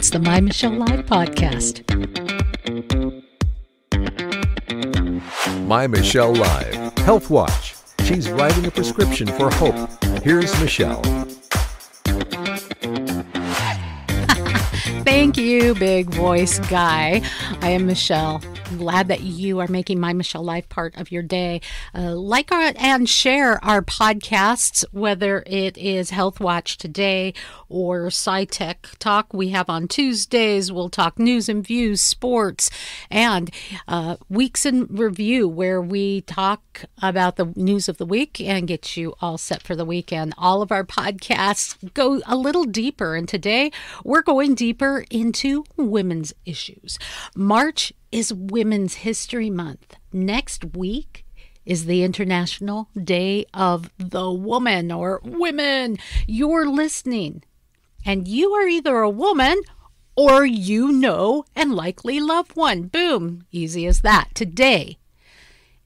It's the MyMichelleLive podcast. MyMichelleLive Health Watch. She's writing a prescription for hope. Here's Michelle. Thank you, big voice guy. I am Michelle. I'm glad that you are making MyMichelleLive part of your day. Like and share our podcasts, whether it is Health Watch Today or SciTech Talk. We have on Tuesdays. We'll talk news and views, sports, and Weeks in Review, where we talk about the news of the week and get you all set for the weekend. All of our podcasts go a little deeper, and today we're going deeper into women's issues. March is Women's History Month. Next week is the International Day of the Woman, or women. You're listening, and you are either a woman or you know and likely love one. Boom. Easy as that. Today,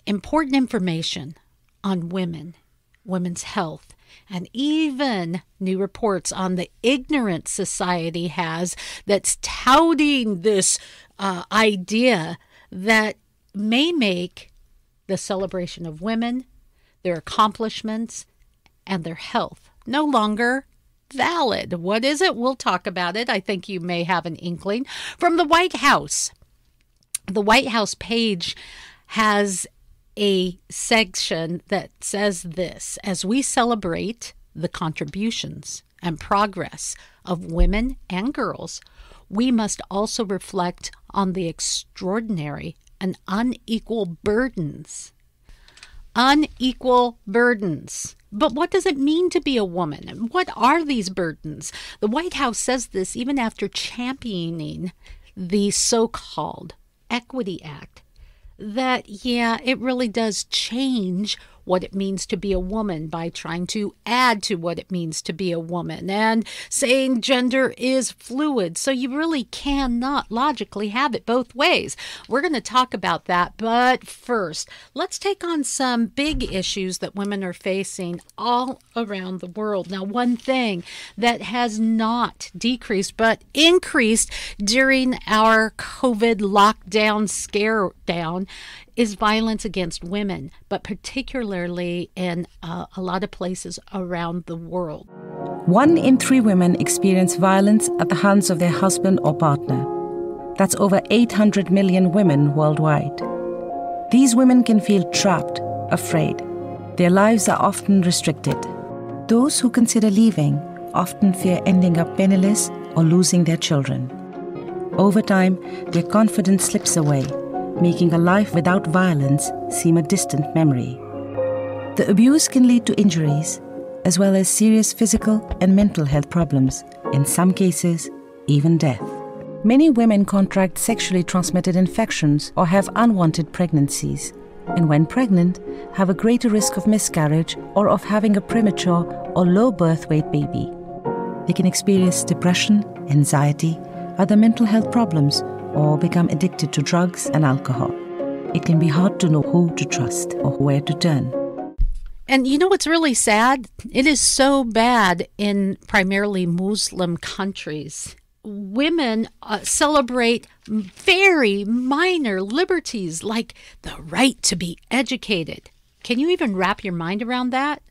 important information on women, women's health, and even new reports on the ignorant society has that's touting this idea that may make the celebration of women, their accomplishments, and their health no longer valid. What is it? We'll talk about it. I think you may have an inkling. From the White House. The White House page has a section that says this: as we celebrate the contributions and progress of women and girls, we must also reflect on the extraordinary and unequal burdens. Unequal burdens. But what does it mean to be a woman? And what are these burdens? The White House says this even after championing the so-called Equity Act, that, yeah, it really does change what it means to be a woman by trying to add to what it means to be a woman and saying gender is fluid. So you really cannot logically have it both ways. We're going to talk about that. But first, let's take on some big issues that women are facing all around the world. Now, one thing that has not decreased but increased during our COVID lockdown scare down is violence against women, but particularly in a lot of places around the world. 1 in 3 women experience violence at the hands of their husband or partner. That's over 800 million women worldwide. These women can feel trapped, afraid. Their lives are often restricted. Those who consider leaving often fear ending up penniless or losing their children. Over time, their confidence slips away, making a life without violence seem a distant memory. The abuse can lead to injuries, as well as serious physical and mental health problems, in some cases, even death. Many women contract sexually transmitted infections or have unwanted pregnancies, and when pregnant, have a greater risk of miscarriage or of having a premature or low birth weight baby. They can experience depression, anxiety, other mental health problems, or become addicted to drugs and alcohol. It can be hard to know who to trust or where to turn. And you know what's really sad? It is so bad in primarily Muslim countries. Women celebrate very minor liberties like the right to be educated. Can you even wrap your mind around that?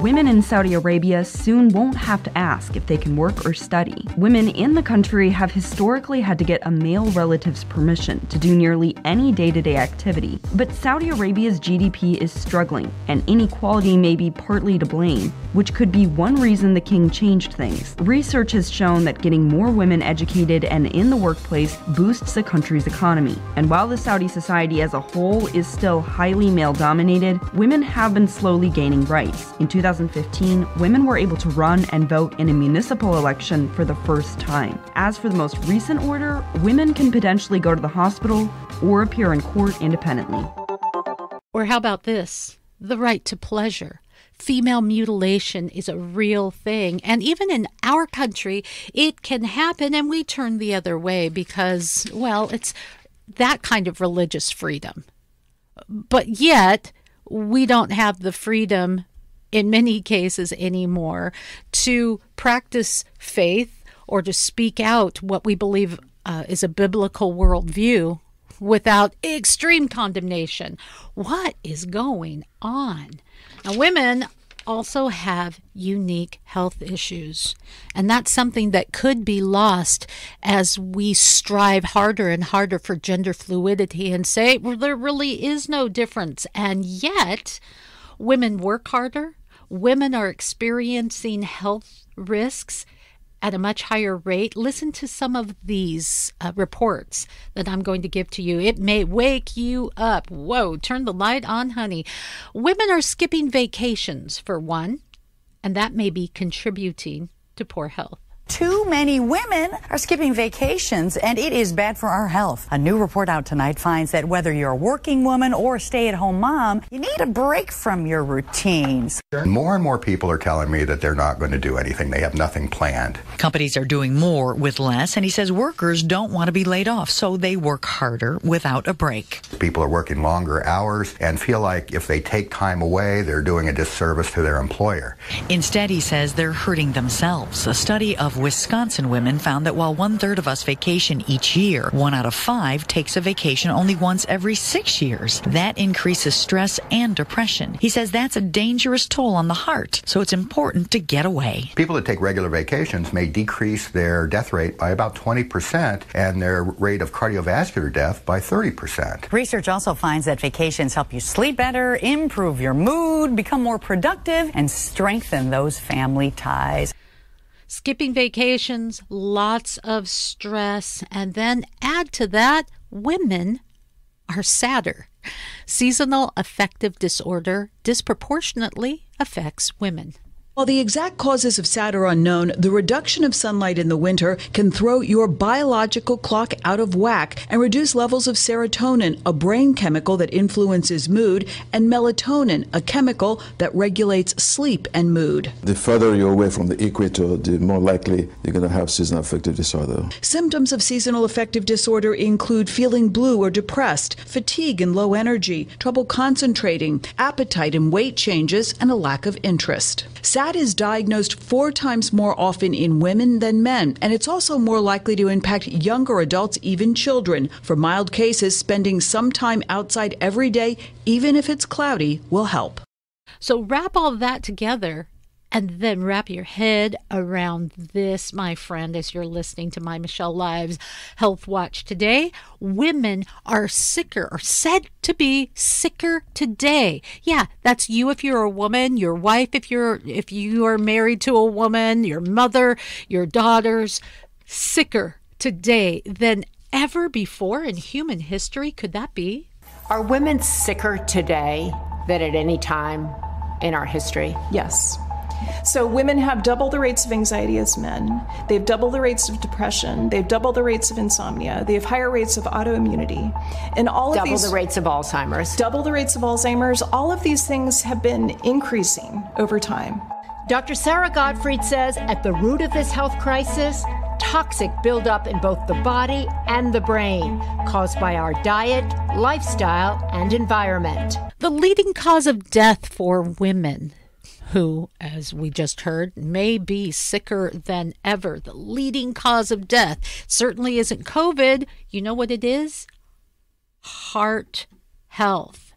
Women in Saudi Arabia soon won't have to ask if they can work or study. Women in the country have historically had to get a male relative's permission to do nearly any day-to-day activity. But Saudi Arabia's GDP is struggling, and inequality may be partly to blame, which could be one reason the king changed things. Research has shown that getting more women educated and in the workplace boosts the country's economy. And while the Saudi society as a whole is still highly male-dominated, women have been slowly gaining rights. In 2015, women were able to run and vote in a municipal election for the first time. As for the most recent order, women can potentially go to the hospital or appear in court independently. Or how about this? The right to pleasure. Female mutilation is a real thing. And even in our country, it can happen and we turn the other way because, well, it's that kind of religious freedom. But yet, we don't have the freedom in many cases anymore to practice faith or to speak out what we believe is a biblical worldview without extreme condemnation. What is going on? Now, women also have unique health issues, and that's something that could be lost as we strive harder and harder for gender fluidity and say, well, there really is no difference. And yet, women work harder. Women are experiencing health risks at a much higher rate. Listen to some of these reports that I'm going to give to you. It may wake you up. Whoa, turn the light on, honey. Women are skipping vacations, for one, and that may be contributing to poor health. Too many women are skipping vacations, and it is bad for our health. A new report out tonight finds that whether you're a working woman or a stay-at-home mom, you need a break from your routines. More and more people are telling me that they're not going to do anything. They have nothing planned. Companies are doing more with less, and he says workers don't want to be laid off, so they work harder without a break. People are working longer hours and feel like if they take time away, they're doing a disservice to their employer. Instead, he says they're hurting themselves. A study of Wisconsin women found that while 1/3 of us vacation each year, 1 out of 5 takes a vacation only once every 6 years. That increases stress and depression. He says that's a dangerous toll on the heart, so it's important to get away. People that take regular vacations may decrease their death rate by about 20% and their rate of cardiovascular death by 30%. Research also finds that vacations help you sleep better, improve your mood, become more productive, and strengthen those family ties. Skipping vacations, lots of stress, and then add to that, women are sadder. Seasonal affective disorder disproportionately affects women. While the exact causes of SAD are unknown, the reduction of sunlight in the winter can throw your biological clock out of whack and reduce levels of serotonin, a brain chemical that influences mood, and melatonin, a chemical that regulates sleep and mood. The further you're away from the equator, the more likely you're going to have seasonal affective disorder. Symptoms of seasonal affective disorder include feeling blue or depressed, fatigue and low energy, trouble concentrating, appetite and weight changes, and a lack of interest. SAD is diagnosed 4 times more often in women than men, and it's also more likely to impact younger adults, even children. For mild cases, spending some time outside every day, even if it's cloudy, will help. So wrap all that together and then wrap your head around this, my friend, as you're listening to My Michelle Live's Health Watch today. Women are sicker, or said to be sicker today. Yeah, that's you if you're a woman, your wife if you are married to a woman, your mother, your daughters, sicker today than ever before in human history. Could that be? Are women sicker today than at any time in our history? Yes. So women have double the rates of anxiety as men. They have double the rates of depression. They have double the rates of insomnia. They have higher rates of autoimmunity. And all of these... Double the rates of Alzheimer's. Double the rates of Alzheimer's. All of these things have been increasing over time. Dr. Sarah Gottfried says at the root of this health crisis, toxic buildup in both the body and the brain, caused by our diet, lifestyle, and environment. The leading cause of death for women, who, as we just heard, may be sicker than ever. The leading cause of death certainly isn't COVID. You know what it is? Heart health.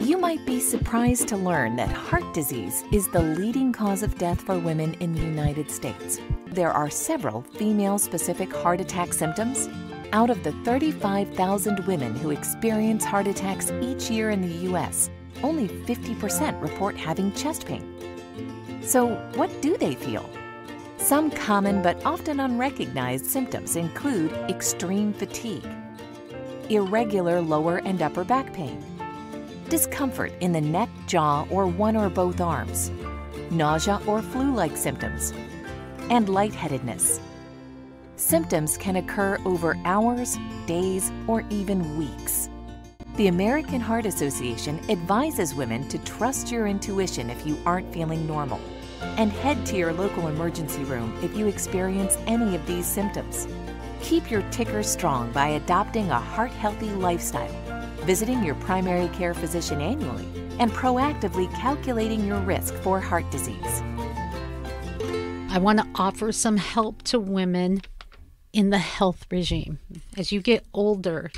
You might be surprised to learn that heart disease is the leading cause of death for women in the United States. There are several female-specific heart attack symptoms. Out of the 35,000 women who experience heart attacks each year in the U.S., only 50% report having chest pain. So what do they feel? Some common but often unrecognized symptoms include extreme fatigue, irregular lower and upper back pain, discomfort in the neck, jaw, or one or both arms, nausea or flu-like symptoms, and lightheadedness. Symptoms can occur over hours, days, or even weeks. The American Heart Association advises women to trust your intuition if you aren't feeling normal, and head to your local emergency room if you experience any of these symptoms. Keep your ticker strong by adopting a heart-healthy lifestyle, visiting your primary care physician annually, and proactively calculating your risk for heart disease. I want to offer some help to women in the health regime. As you get older,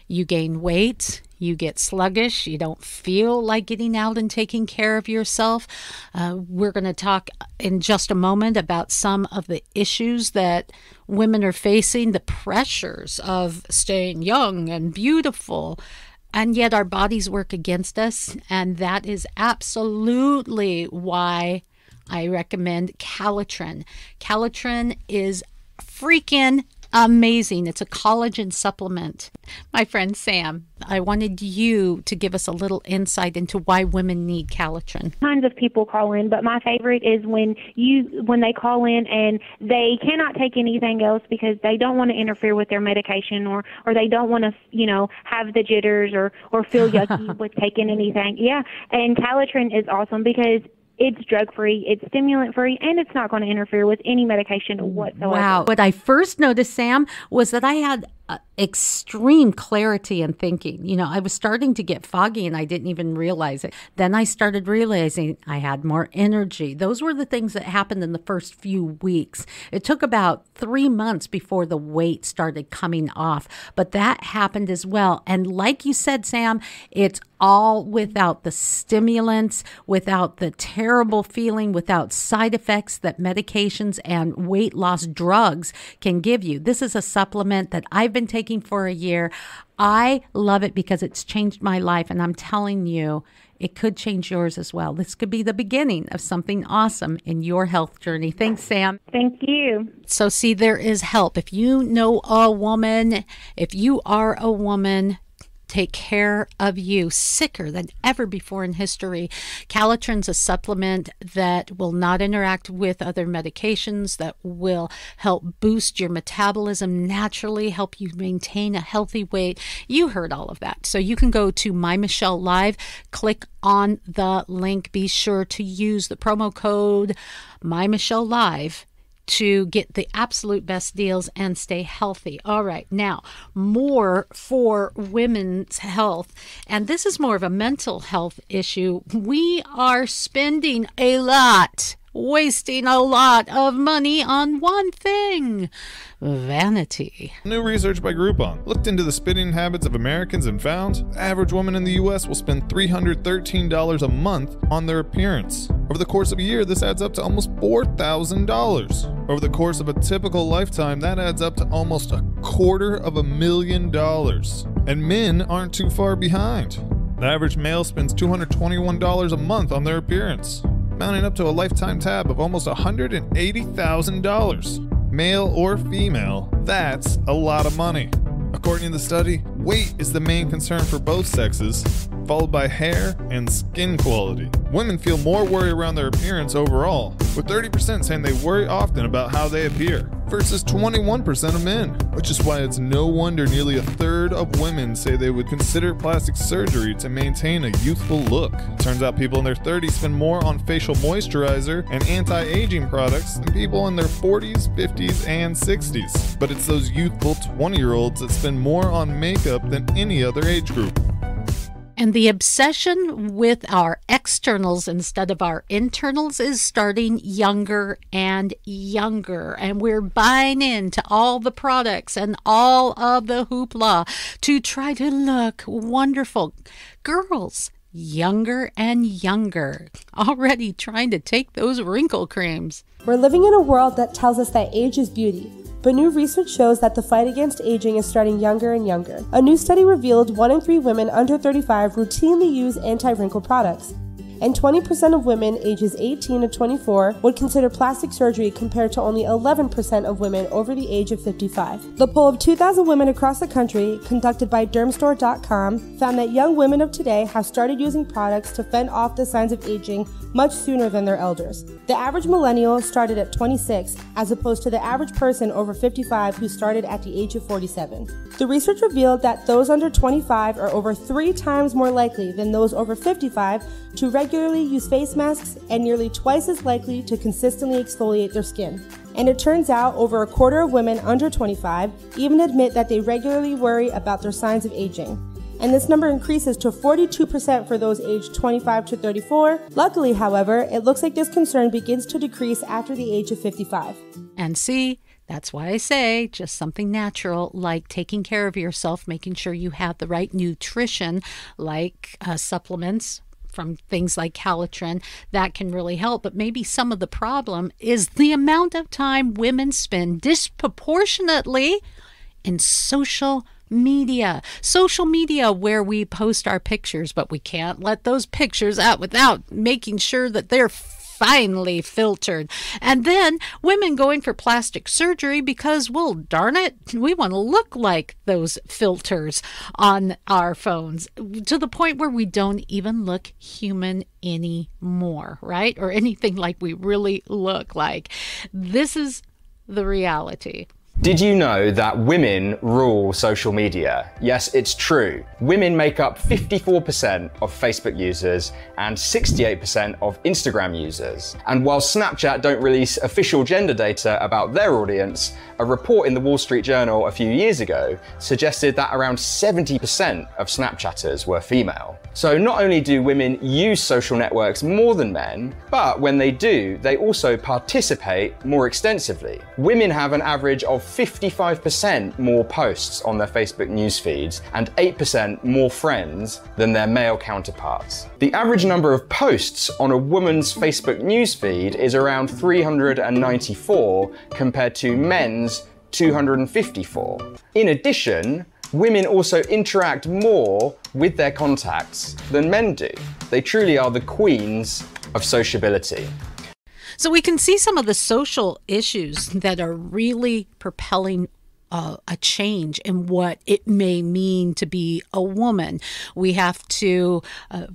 you gain weight, you get sluggish, you don't feel like getting out and taking care of yourself. We're going to talk in just a moment about some of the issues that women are facing, the pressures of staying young and beautiful, and yet our bodies work against us. And that is absolutely why I recommend Calitrin. Calitrin is freaking amazing. It's a collagen supplement. My friend Sam, I wanted you to give us a little insight into why women need Calitrin. Tons of people call in, but my favorite is when they call in and they cannot take anything else because they don't want to interfere with their medication or they don't want to, have the jitters or feel yucky with taking anything. Yeah, and Calitrin is awesome because it's drug-free, it's stimulant-free, and it's not going to interfere with any medication whatsoever. Wow. What I first noticed, Sam, was that I had extreme clarity in thinking. I was starting to get foggy and I didn't even realize it. Then I started realizing I had more energy. Those were the things that happened in the first few weeks. It took about 3 months before the weight started coming off, but that happened as well. And like you said, Sam, it's all without the stimulants, without the terrible feeling, without side effects that medications and weight loss drugs can give you. This is a supplement that I've been taking for a year. I love it because it's changed my life, and I'm telling you, it could change yours as well. This could be the beginning of something awesome in your health journey. Thanks, Sam. Thank you. So see, there is help. If you know a woman, if you are a woman, take care of you, sicker than ever before in history. Calitrin's a supplement that will not interact with other medications, that will help boost your metabolism naturally, help you maintain a healthy weight. You heard all of that. So you can go to MyMichelleLive, click on the link. Be sure to use the promo code MyMichelleLive to get the absolute best deals and stay healthy. All right, now more for women's health, and this is more of a mental health issue. We are spending a lot, wasting a lot of money on one thing: vanity. New research by Groupon looked into the spending habits of Americans and found the average woman in the U.S. will spend $313 a month on their appearance. Over the course of a year, this adds up to almost $4,000. Over the course of a typical lifetime, that adds up to almost $250,000. And men aren't too far behind. The average male spends $221 a month on their appearance, mounting up to a lifetime tab of almost $180,000. Male or female, that's a lot of money. According to the study, weight is the main concern for both sexes, followed by hair and skin quality. Women feel more worry around their appearance overall, with 30% saying they worry often about how they appear, versus 21% of men, which is why it's no wonder nearly a third of women say they would consider plastic surgery to maintain a youthful look. Turns out people in their 30s spend more on facial moisturizer and anti-aging products than people in their 40s, 50s, and 60s. But it's those youthful 20-year-olds that spend more on makeup than any other age group. And the obsession with our externals instead of our internals is starting younger and younger. And we're buying into all the products and all of the hoopla to try to look wonderful. Girls, younger and younger, already trying to take those wrinkle creams. We're living in a world that tells us that age is beauty. But new research shows that the fight against aging is starting younger and younger. A new study revealed 1 in 3 women under 35 routinely use anti-wrinkle products. And 20% of women ages 18 to 24 would consider plastic surgery compared to only 11% of women over the age of 55. The poll of 2,000 women across the country, conducted by Dermstore.com, found that young women of today have started using products to fend off the signs of aging much sooner than their elders. The average millennial started at 26, as opposed to the average person over 55 who started at the age of 47. The research revealed that those under 25 are over 3 times more likely than those over 55 to regularly use face masks and nearly twice as likely to consistently exfoliate their skin. And it turns out over a quarter of women under 25 even admit that they regularly worry about their signs of aging. and this number increases to 42% for those aged 25 to 34. Luckily, however, it looks like this concern begins to decrease after the age of 55. And see, that's why I say just something natural like taking care of yourself, making sure you have the right nutrition, like supplements from things like Calitrin, that can really help. But maybe some of the problem is the amount of time women spend disproportionately in social media. Social media where we post our pictures, but we can't let those pictures out without making sure that they're finely filtered. And then women going for plastic surgery because, well, darn it, we want to look like those filters on our phones, to the point where we don't even look human anymore, right? Or anything like we really look like. This is the reality. Did you know that women rule social media? Yes, it's true. Women make up 54% of Facebook users and 68% of Instagram users. And while Snapchat don't release official gender data about their audience, a report in the Wall Street Journal a few years ago suggested that around 70% of Snapchatters were female. So not only do women use social networks more than men, but when they do, they also participate more extensively. Women have an average of 55% more posts on their Facebook news feeds and 8% more friends than their male counterparts. The average number of posts on a woman's Facebook news feed is around 394 compared to men's 254. In addition, women also interact more with their contacts than men do. They truly are the queens of sociability. So we can see some of the social issues that are really propelling a change in what it may mean to be a woman. We have to,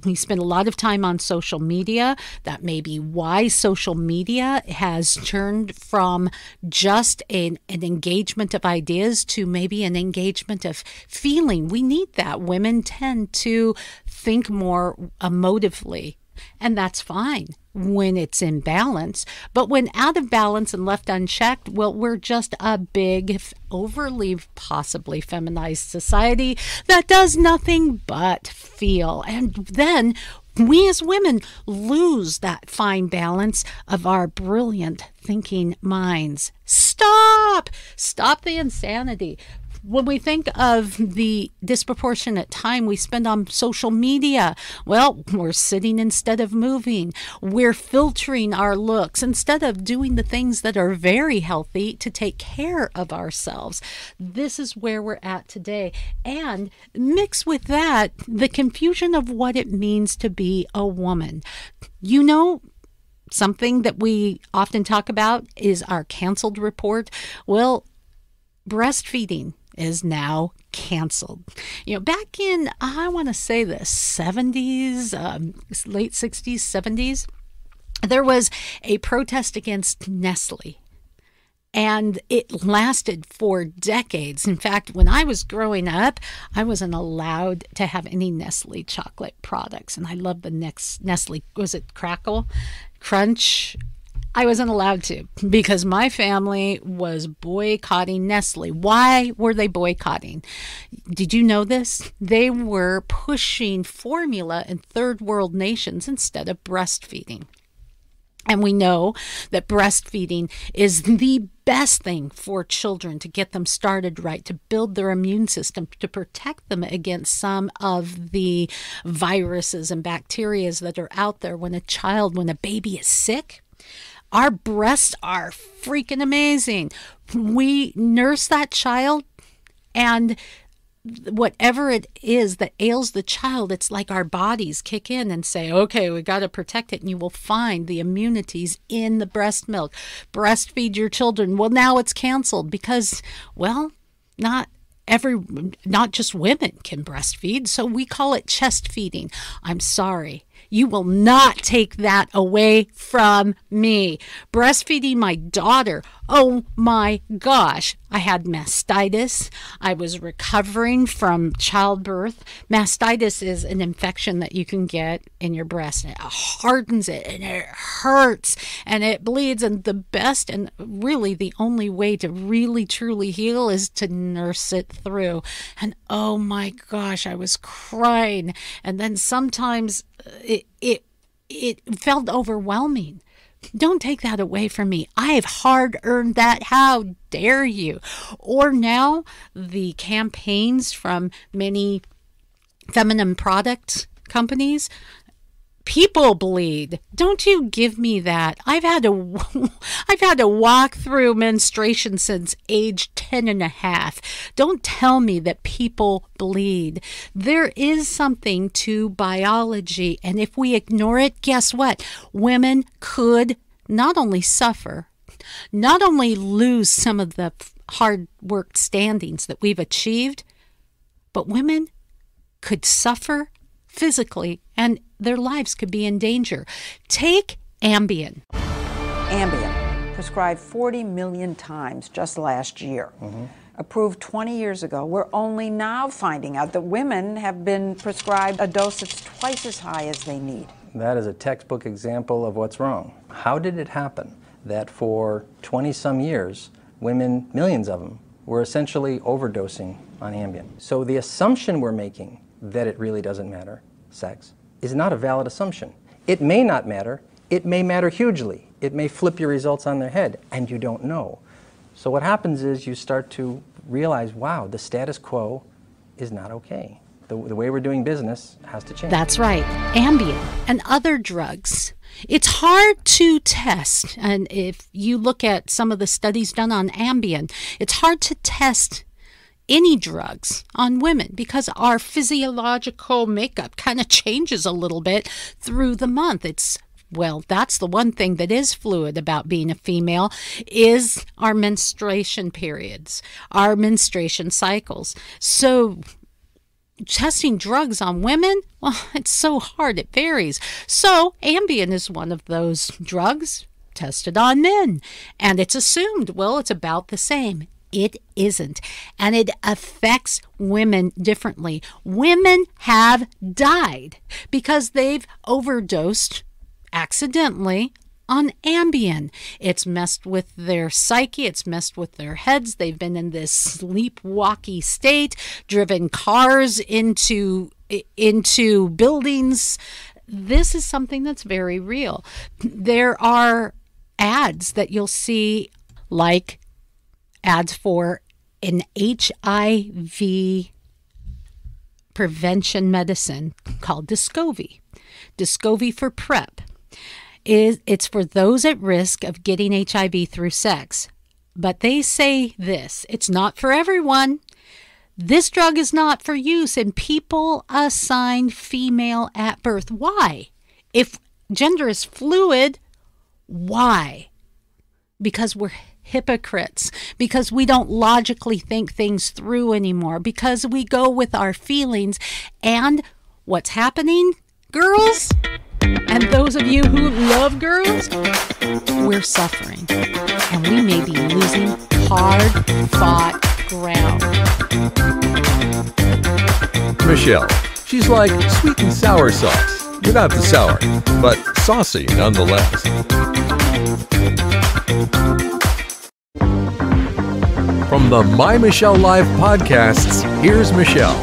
we spend a lot of time on social media. That may be why social media has turned from just an engagement of ideas to maybe an engagement of feeling. We need that. Women tend to think more emotively, and that's fine when it's in balance. But when out of balance and left unchecked, well, we're just a big, overly possibly feminized society that does nothing but feel. And then we as women lose that fine balance of our brilliant thinking minds. Stop the insanity. When we think of the disproportionate time we spend on social media, well, we're sitting instead of moving. We're filtering our looks instead of doing the things that are very healthy to take care of ourselves. This is where we're at today. And mix with that the confusion of what it means to be a woman. You know, something that we often talk about is our canceled report. Well, breastfeeding is now canceled. You know, back in, I want to say the 70s, late 60s, 70s, there was a protest against Nestle. And it lasted for decades. In fact, when I was growing up, I wasn't allowed to have any Nestle chocolate products. And I loved the Nestle, was it Crackle? Crunch? I wasn't allowed to because my family was boycotting Nestle. Why were they boycotting? Did you know this? They were pushing formula in third world nations instead of breastfeeding. And we know that breastfeeding is the best thing for children to get them started right, to build their immune system, to protect them against some of the viruses and bacteria that are out there when a baby is sick. Our breasts are freaking amazing. We nurse that child, and whatever it is that ails the child, it's like our bodies kick in and say, okay, we got to protect it. And you will find the immunities in the breast milk. Breastfeed your children. Well, now it's canceled because, well, not just women can breastfeed, so we call it chest feeding. I'm sorry. You will not take that away from me. Breastfeeding my daughter. Oh my gosh. I had mastitis. I was recovering from childbirth. Mastitis is an infection that you can get in your breast. And it hardens it and it hurts and it bleeds. And the best and really the only way to really truly heal is to nurse it through. And oh my gosh, I was crying. And then sometimes it felt overwhelming. Don't take that away from me. I have hard earned that. How dare you? Or now the campaigns from many feminine product companies. People bleed. Don't you give me that. I've had to walk through menstruation since age 10 and a half. Don't tell me that people bleed. There is something to biology, and if we ignore it, guess what? Women could not only suffer, not only lose some of the hard work standings that we've achieved, but women could suffer physically and their lives could be in danger. Take Ambien. Ambien, prescribed 40 million times just last year. Approved 20 years ago. We're only now finding out that women have been prescribed a dose that's twice as high as they need. That is a textbook example of what's wrong. How did it happen that for 20-some years, women, millions of them, were essentially overdosing on Ambien? So the assumption we're making that it really doesn't matter, sex, is not a valid assumption. It may not matter. It may matter hugely. It may flip your results on their head, and you don't know. So what happens is you start to realize, wow, the status quo is not okay. The way we're doing business has to change. That's right. Ambien and other drugs. It's hard to test. And if you look at some of the studies done on Ambien, it's hard to test any drugs on women because our physiological makeup kind of changes a little bit through the month. Well, that's the one thing that is fluid about being a female is our menstruation periods, our menstruation cycles. So testing drugs on women, well, it's so hard. It varies. So Ambien is one of those drugs tested on men. And it's assumed, well, it's about the same. It isn't. And it affects women differently. Women have died because they've overdosed accidentally on Ambien. It's messed with their psyche. It's messed with their heads. They've been in this sleepwalky state, driven cars into buildings. This is something that's very real. There are ads that you'll see, like ads for an HIV prevention medicine called Descovy. Descovy for PrEP. It's for those at risk of getting HIV through sex. But they say this, it's not for everyone. This drug is not for use in people assigned female at birth. Why? If gender is fluid, why? Because we're hypocrites, because we don't logically think things through anymore, because we go with our feelings. And what's happening, girls, and those of you who love girls, we're suffering, and we may be losing hard-fought ground. Michelle, she's like sweet and sour sauce, without the sour, but saucy nonetheless. From the MyMichelleLive podcasts, here's Michelle.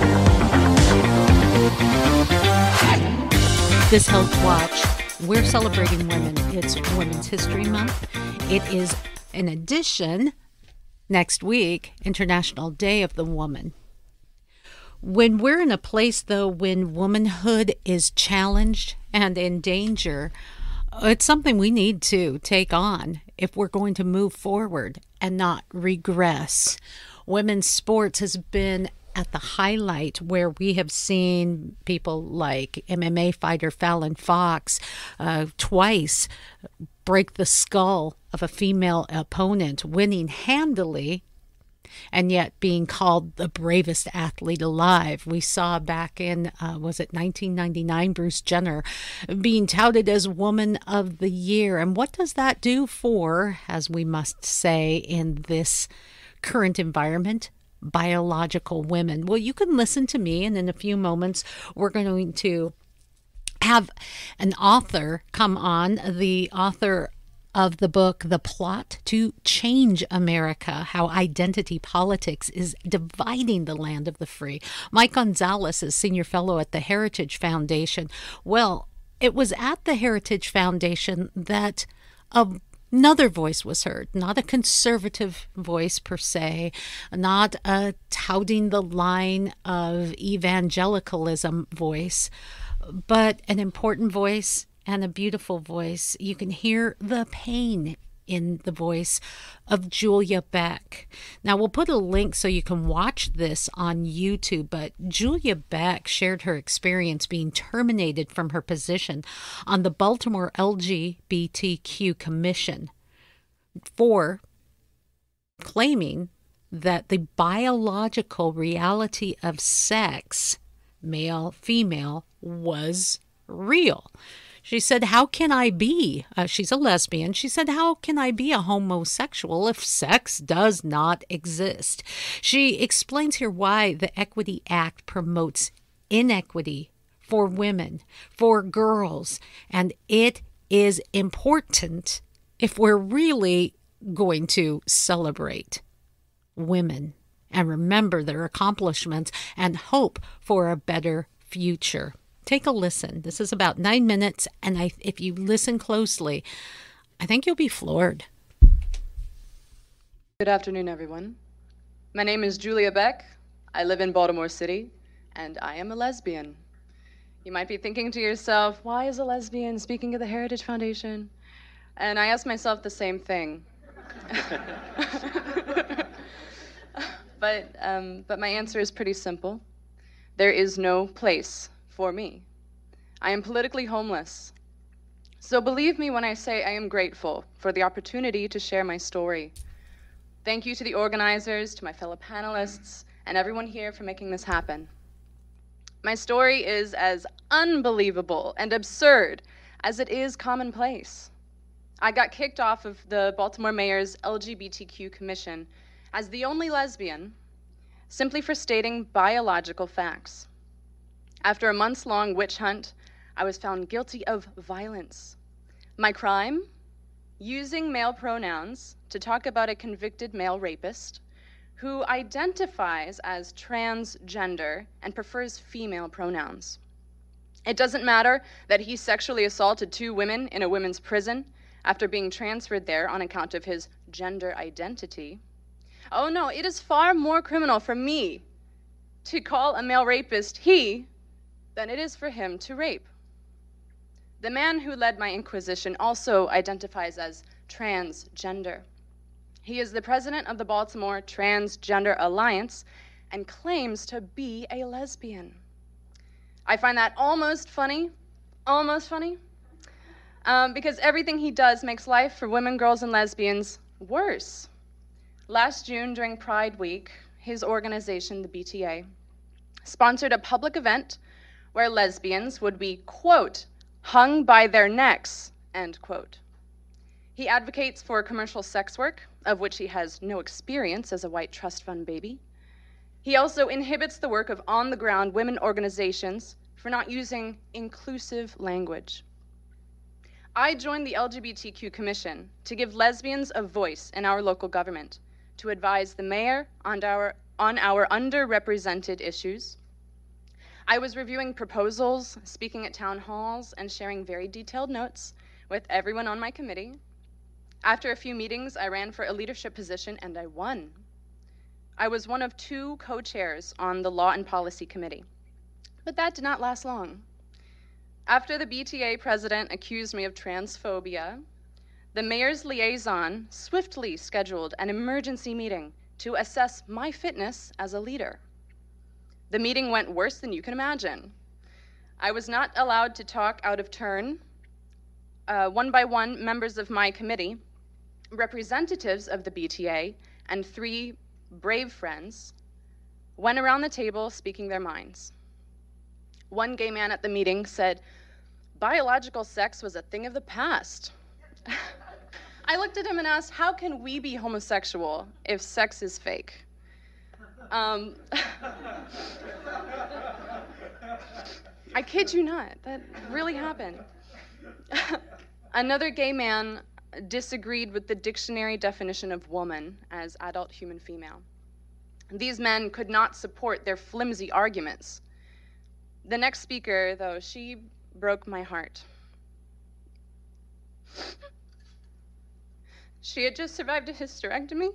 This Health Watch, we're celebrating women. It's Women's History Month. It is, in addition, next week, International Day of the Woman. When we're in a place, though, when womanhood is challenged and in danger, it's something we need to take on if we're going to move forward and not regress. Women's sports has been at the highlight where we have seen people like MMA fighter Fallon Fox twice break the skull of a female opponent, winning handily. and yet being called the bravest athlete alive. We saw back in, was it 1999, Bruce Jenner being touted as Woman of the Year. And what does that do for, as we must say in this current environment, biological women? Well, you can listen to me, and in a few moments, we're going to have an author come on, the author of the book, The Plot to Change America, How Identity Politics is Dividing the Land of the Free. Mike Gonzalez is Senior Fellow at the Heritage Foundation. Well, it was at the Heritage Foundation that another voice was heard, not a conservative voice per se, not a touting the line of evangelicalism voice, but an important voice and a beautiful voice. You can hear the pain in the voice of Julia Beck. Now, we'll put a link so you can watch this on YouTube, but Julia Beck shared her experience being terminated from her position on the Baltimore LGBTQ Commission for claiming that the biological reality of sex, male, female, was real. She said, how can I be, she's a lesbian, she said, how can I be a homosexual if sex does not exist? She explains here why the Equity Act promotes inequity for women, for girls, and it is important if we're really going to celebrate women and remember their accomplishments and hope for a better future. Take a listen. This is about 9 minutes, and if you listen closely, I think you'll be floored. Good afternoon, everyone. My name is Julia Beck. I live in Baltimore City, and I am a lesbian. You might be thinking to yourself, why is a lesbian speaking at the Heritage Foundation? And I ask myself the same thing. But my answer is pretty simple. There is no place for me. I am politically homeless. So believe me when I say I am grateful for the opportunity to share my story. Thank you to the organizers, to my fellow panelists, and everyone here for making this happen. My story is as unbelievable and absurd as it is commonplace. I got kicked off of the Baltimore Mayor's LGBTQ Commission as the only lesbian, simply for stating biological facts. After a months-long witch hunt, I was found guilty of violence. My crime? Using male pronouns to talk about a convicted male rapist who identifies as transgender and prefers female pronouns. It doesn't matter that he sexually assaulted 2 women in a women's prison after being transferred there on account of his gender identity. Oh no, it is far more criminal for me to call a male rapist he than it is for him to rape. The man who led my inquisition also identifies as transgender. He is the president of the Baltimore Transgender Alliance and claims to be a lesbian. I find that almost funny, because everything he does makes life for women, girls, and lesbians worse. Last June, during Pride Week, his organization, the BTA, sponsored a public event where lesbians would be, quote, hung by their necks, end quote. He advocates for commercial sex work, of which he has no experience as a white trust fund baby. He also inhibits the work of on-the-ground women organizations for not using inclusive language. I joined the LGBTQ Commission to give lesbians a voice in our local government, to advise the mayor on our underrepresented issues. I was reviewing proposals, speaking at town halls, and sharing very detailed notes with everyone on my committee. After a few meetings, I ran for a leadership position, and I won. I was one of 2 co-chairs on the Law and Policy Committee, but that did not last long. After the BTA president accused me of transphobia, the mayor's liaison swiftly scheduled an emergency meeting to assess my fitness as a leader. The meeting went worse than you can imagine. I was not allowed to talk out of turn. One by one, members of my committee, representatives of the BTA, and 3 brave friends, went around the table speaking their minds. One gay man at the meeting said, "Biological sex was a thing of the past." I looked at him and asked, how can we be homosexual if sex is fake? I kid you not, that really happened. Another gay man disagreed with the dictionary definition of woman as adult human female. These men could not support their flimsy arguments. The next speaker, though, she broke my heart. She had just survived a hysterectomy,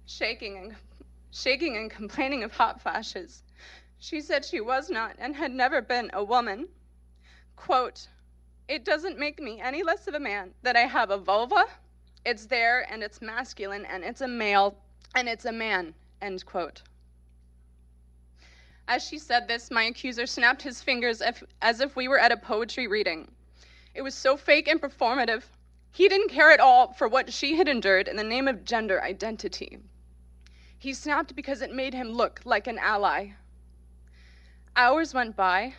shaking and complaining of hot flashes. She said she was not and had never been a woman. Quote, "It doesn't make me any less of a man that I have a vulva. It's there and it's masculine and it's a male and it's a man," end quote. As she said this, my accuser snapped his fingers as if we were at a poetry reading. It was so fake and performative. He didn't care at all for what she had endured in the name of gender identity. He snapped because it made him look like an ally. Hours went by,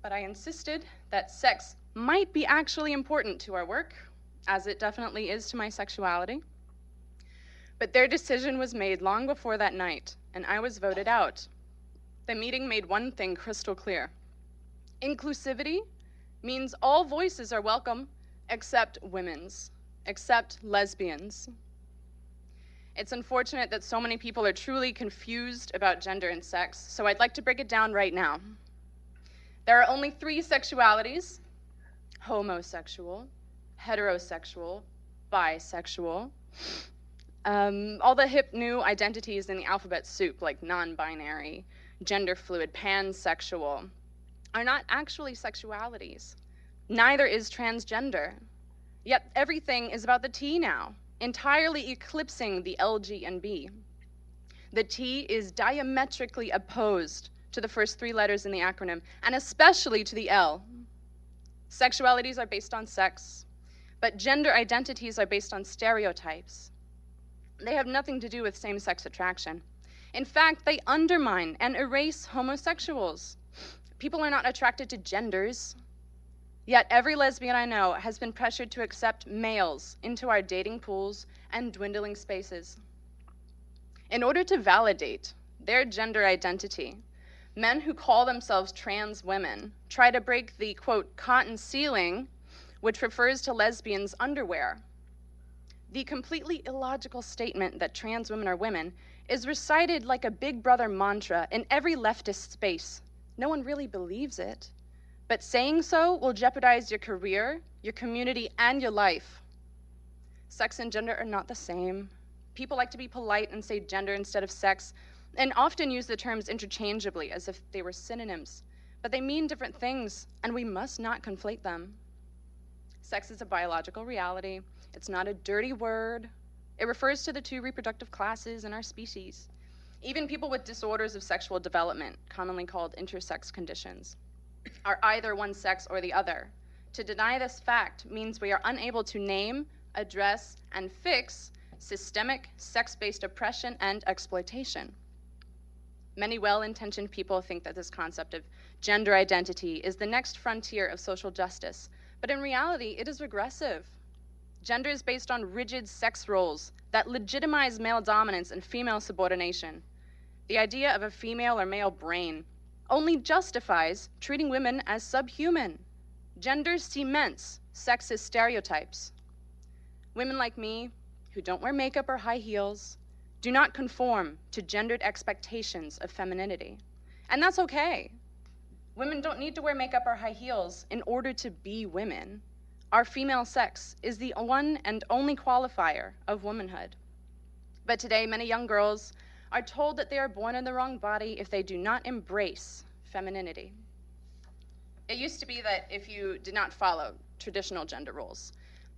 but I insisted that sex might be actually important to our work, as it definitely is to my sexuality. But their decision was made long before that night, and I was voted out. The meeting made one thing crystal clear. Inclusivity means all voices are welcome, except women's, except lesbians. It's unfortunate that so many people are truly confused about gender and sex, so I'd like to break it down right now. There are only 3 sexualities: homosexual, heterosexual, bisexual. All the hip new identities in the alphabet soup, like non-binary, gender fluid, pansexual, are not actually sexualities. Neither is transgender. Yet everything is about the T now, entirely eclipsing the L, G, and B. The T is diametrically opposed to the first 3 letters in the acronym, and especially to the L. Sexualities are based on sex, but gender identities are based on stereotypes. They have nothing to do with same-sex attraction. In fact, they undermine and erase homosexuals. People are not attracted to genders. Yet every lesbian I know has been pressured to accept males into our dating pools and dwindling spaces. In order to validate their gender identity, men who call themselves trans women try to break the, quote, cotton ceiling, which refers to lesbians' underwear. The completely illogical statement that trans women are women is recited like a Big Brother mantra in every leftist space. No one really believes it. But saying so will jeopardize your career, your community, and your life. Sex and gender are not the same. People like to be polite and say gender instead of sex, and often use the terms interchangeably as if they were synonyms. But they mean different things, and we must not conflate them. Sex is a biological reality. It's not a dirty word. It refers to the 2 reproductive classes in our species. Even people with disorders of sexual development, commonly called intersex conditions, are either one sex or the other. To deny this fact means we are unable to name, address, and fix systemic sex-based oppression and exploitation. Many well-intentioned people think that this concept of gender identity is the next frontier of social justice, but in reality, it is regressive. Gender is based on rigid sex roles that legitimize male dominance and female subordination. The idea of a female or male brain only justifies treating women as subhuman. Gender cements sexist stereotypes. Women like me, who don't wear makeup or high heels, do not conform to gendered expectations of femininity. And that's okay. Women don't need to wear makeup or high heels in order to be women. Our female sex is the one and only qualifier of womanhood. But today, many young girls are told that they are born in the wrong body if they do not embrace femininity. It used to be that if you did not follow traditional gender roles,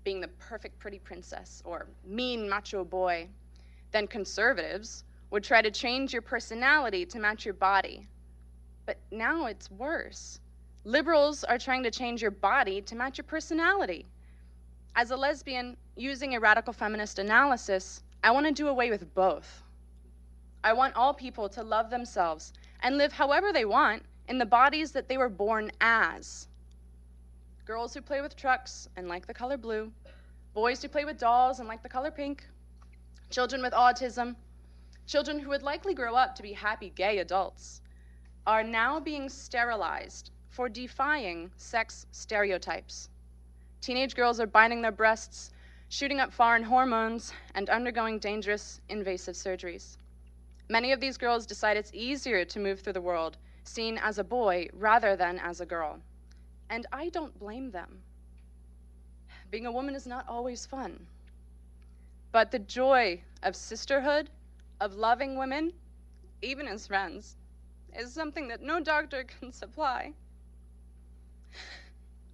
being the perfect pretty princess or mean macho boy, then conservatives would try to change your personality to match your body. But now it's worse. Liberals are trying to change your body to match your personality. As a lesbian, using a radical feminist analysis, I want to do away with both. I want all people to love themselves and live however they want in the bodies that they were born as. Girls who play with trucks and like the color blue, boys who play with dolls and like the color pink, children with autism, children who would likely grow up to be happy gay adults, are now being sterilized for defying sex stereotypes. Teenage girls are binding their breasts, shooting up foreign hormones, and undergoing dangerous, invasive surgeries. Many of these girls decide it's easier to move through the world seen as a boy rather than as a girl. And I don't blame them. Being a woman is not always fun. But the joy of sisterhood, of loving women, even as friends, is something that no doctor can supply.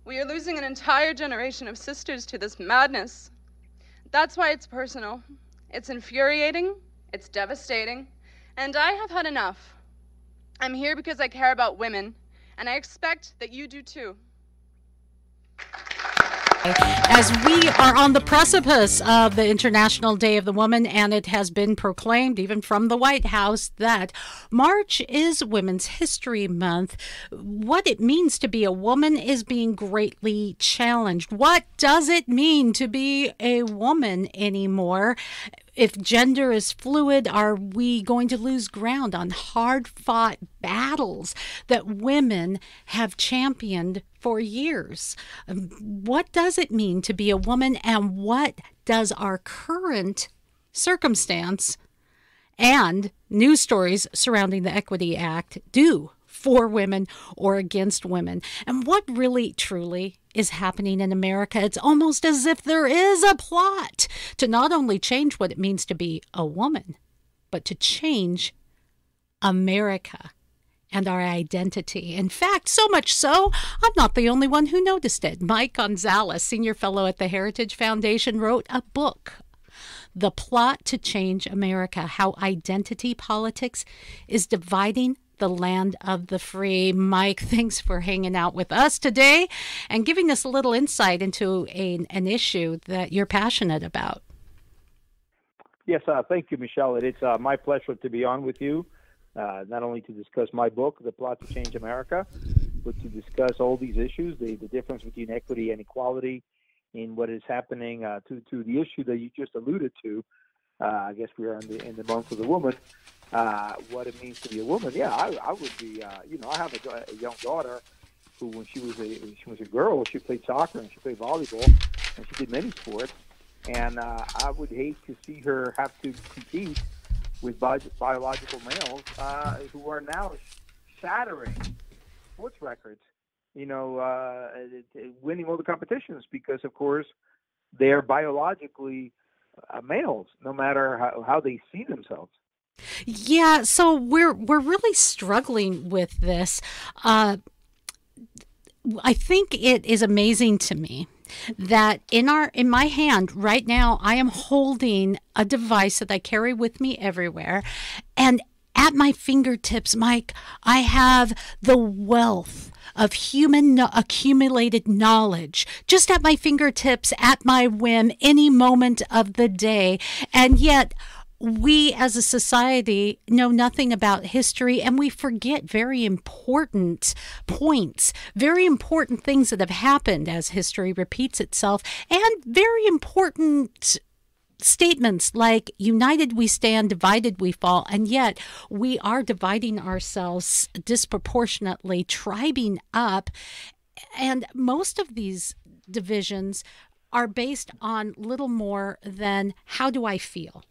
We are losing an entire generation of sisters to this madness. That's why it's personal. It's infuriating, it's devastating, and I have had enough. I'm here because I care about women, and I expect that you do too. As we are on the precipice of the International Day of the Woman, and it has been proclaimed even from the White House that March is Women's History Month, what it means to be a woman is being greatly challenged. What does it mean to be a woman anymore? If gender is fluid, are we going to lose ground on hard-fought battles that women have championed for years? What does it mean to be a woman, and what does our current circumstance and news stories surrounding the Equity Act do for women or against women? And what really, truly is happening in America? It's almost as if there is a plot to not only change what it means to be a woman, but to change America and our identity. In fact, so much so, I'm not the only one who noticed it. Mike Gonzalez, senior fellow at the Heritage Foundation, wrote a book, The Plot to Change America: How Identity Politics is Dividing the Land of the Free. Mike, thanks for hanging out with us today and giving us a little insight into an issue that you're passionate about. Yes, thank you, Michelle. It's my pleasure to be on with you, not only to discuss my book, The Plot to Change America, but to discuss all these issues, the difference between equity and equality in what is happening to the issue that you just alluded to. I guess we are in the month of the woman. What it means to be a woman. Yeah, I would be. I have a young daughter who, when she was a girl, she played soccer and she played volleyball and she did many sports. And I would hate to see her have to compete with biological males who are now shattering sports records. Winning all the competitions because, of course, they're biologically males, no matter how they see themselves. Yeah, so we're really struggling with this. I think it is amazing to me that in my hand right now, I am holding a device that I carry with me everywhere, and at my fingertips, Mike, I have the wealth of human accumulated knowledge just at my fingertips, at my whim, any moment of the day, and yet we as a society know nothing about history, and we forget very important points, very important things that have happened as history repeats itself, and very important statements like united we stand, divided we fall, and yet we are dividing ourselves disproportionately, tribing up, and most of these divisions are based on little more than how do I feel.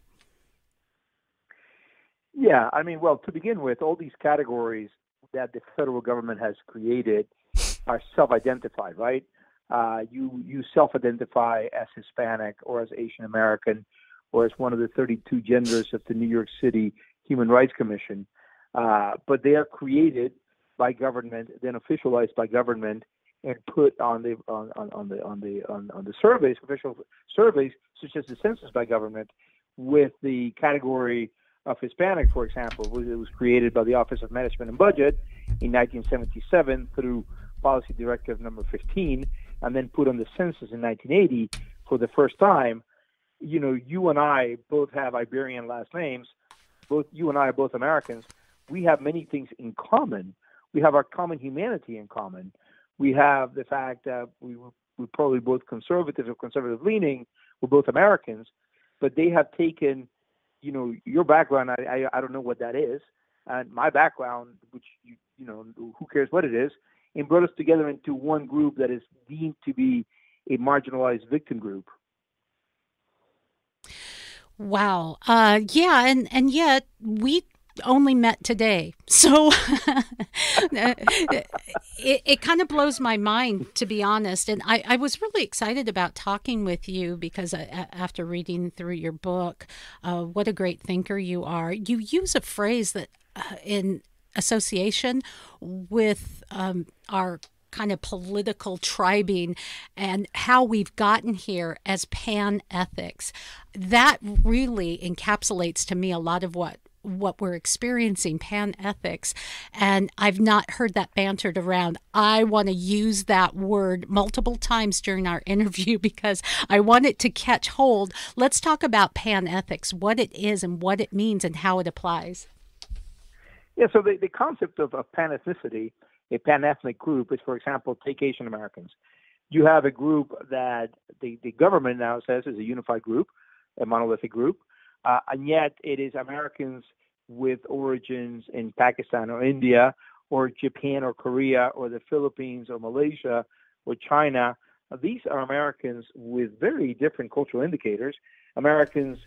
Yeah, well, to begin with, all these categories that the federal government has created are self-identified, right? You self-identify as Hispanic or as Asian American or as one of the 32 genders of the New York City Human Rights Commission, but they are created by government, then officialized by government, and put on the surveys, official surveys, such as the census by government, with the category of Hispanic, for example. It was created by the Office of Management and Budget in 1977 through Policy Directive number 15, and then put on the census in 1980 for the first time. You and I both have Iberian last names, both you and I are both Americans. We have many things in common. We have our common humanity in common. We have the fact that we're probably both conservative or conservative leaning. We're both Americans, but they have taken, your background. I don't know what that is, and my background, which who cares what it is, and brought us together into one group that is deemed to be a marginalized victim group. Wow. Yeah, and yet we only met today. So it kind of blows my mind, to be honest. And I was really excited about talking with you because after reading through your book, what a great thinker you are. You use a phrase that in association with our kind of political tribing and how we've gotten here as pan-ethics. That really encapsulates to me a lot of what we're experiencing, pan-ethics, and I've not heard that bantered around. I want to use that word multiple times during our interview because I want it to catch hold. Let's talk about pan-ethics, what it is and what it means and how it applies. Yeah, so the concept of pan-ethnicity, a pan-ethnic group, is, for example, take Asian Americans. You have a group that the government now says is a unified group, a monolithic group, and yet it is Americans with origins in Pakistan or India or Japan or Korea or the Philippines or Malaysia or China. These are Americans with very different cultural indicators, Americans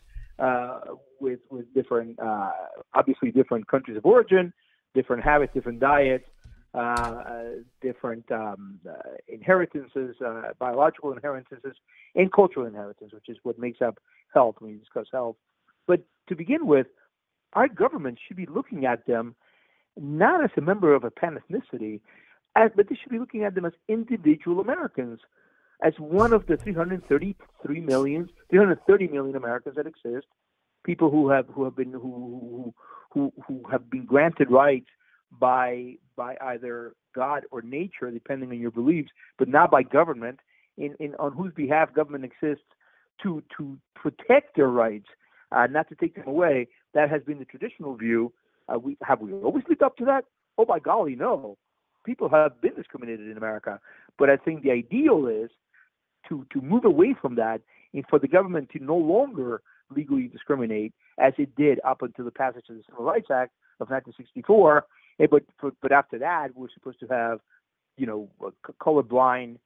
with different, obviously different countries of origin, different habits, different diets, different inheritances, biological inheritances, and cultural inheritance, which is what makes up health when we discuss health. But to begin with, our government should be looking at them not as a member of a pan-ethnicity, but they should be looking at them as individual Americans, as one of the 330 million Americans that exist, people who have been granted rights by either God or nature, depending on your beliefs, but not by government, on whose behalf government exists to protect their rights, not to take them away. That has been the traditional view. Have we always lived up to that? Oh, by golly, no. People have been discriminated in America. But I think the ideal is to move away from that and for the government to no longer legally discriminate as it did up until the passage of the Civil Rights Act of 1964. But after that, we're supposed to have, colorblind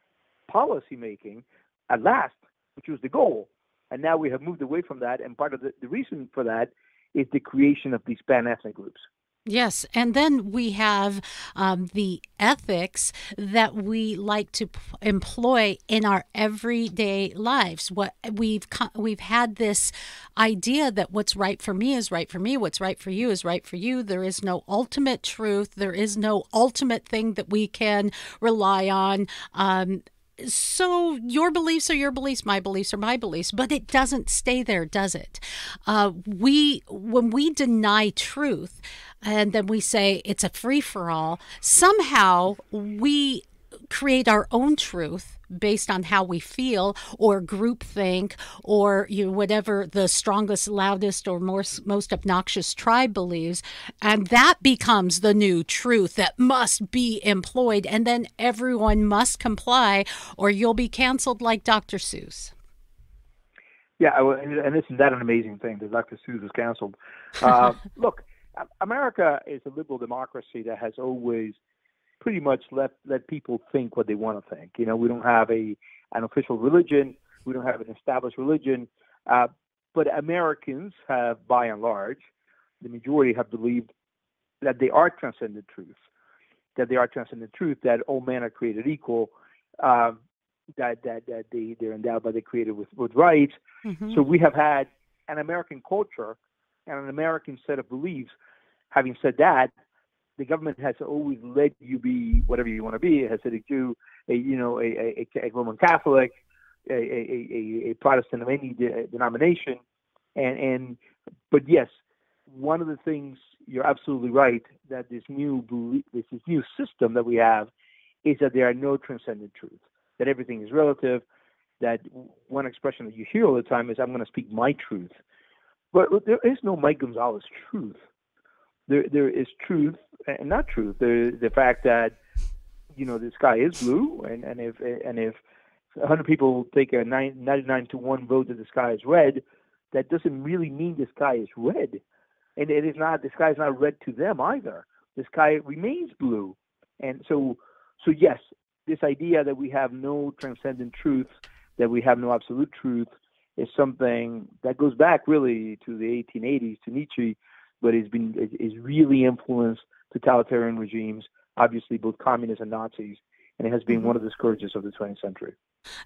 policy making at last, which was the goal. And now we have moved away from that. And part of the reason for that is the creation of these pan-ethnic groups. Yes, and then we have the ethics that we like to employ in our everyday lives. What we've had this idea that what's right for me is right for me, what's right for you is right for you. There is no ultimate truth. There is no ultimate thing that we can rely on. So your beliefs are your beliefs, my beliefs are my beliefs, but it doesn't stay there, does it? When we deny truth and then we say it's a free-for-all, somehow we create our own truth based on how we feel, or groupthink, or whatever the strongest, loudest, or most obnoxious tribe believes, and that becomes the new truth that must be employed, and then everyone must comply, or you'll be canceled like Dr. Seuss. Yeah, and isn't that an amazing thing that Dr. Seuss was canceled? Look, America is a liberal democracy that has always pretty much let people think what they want to think. We don't have an official religion. We don't have an established religion. But Americans have, by and large, the majority have believed that they are transcendent truths, that all men are created equal, that they're endowed by the Creator with rights. Mm-hmm. So we have had an American culture and an American set of beliefs. Having said that, the government has always let you be whatever you want to be: a Hasidic Jew, a Roman Catholic, a Protestant of any denomination, but yes, one of the things you're absolutely right that this new system that we have is that there are no transcendent truths, that everything is relative. That one expression that you hear all the time is, "I'm going to speak my truth." But there is no Mike Gonzalez truth. There is truth and not truth. There's the fact that, the sky is blue, and if 100 people take a 99-1 vote that the sky is red, that doesn't really mean the sky is red. And it is not, the sky is not red to them either. The sky remains blue. And so yes, this idea that we have no transcendent truth, that we have no absolute truth, is something that goes back really to the 1880s, to Nietzsche, but is really influenced totalitarian regimes, obviously both communists and Nazis, and it has been one of the scourges of the 20th century.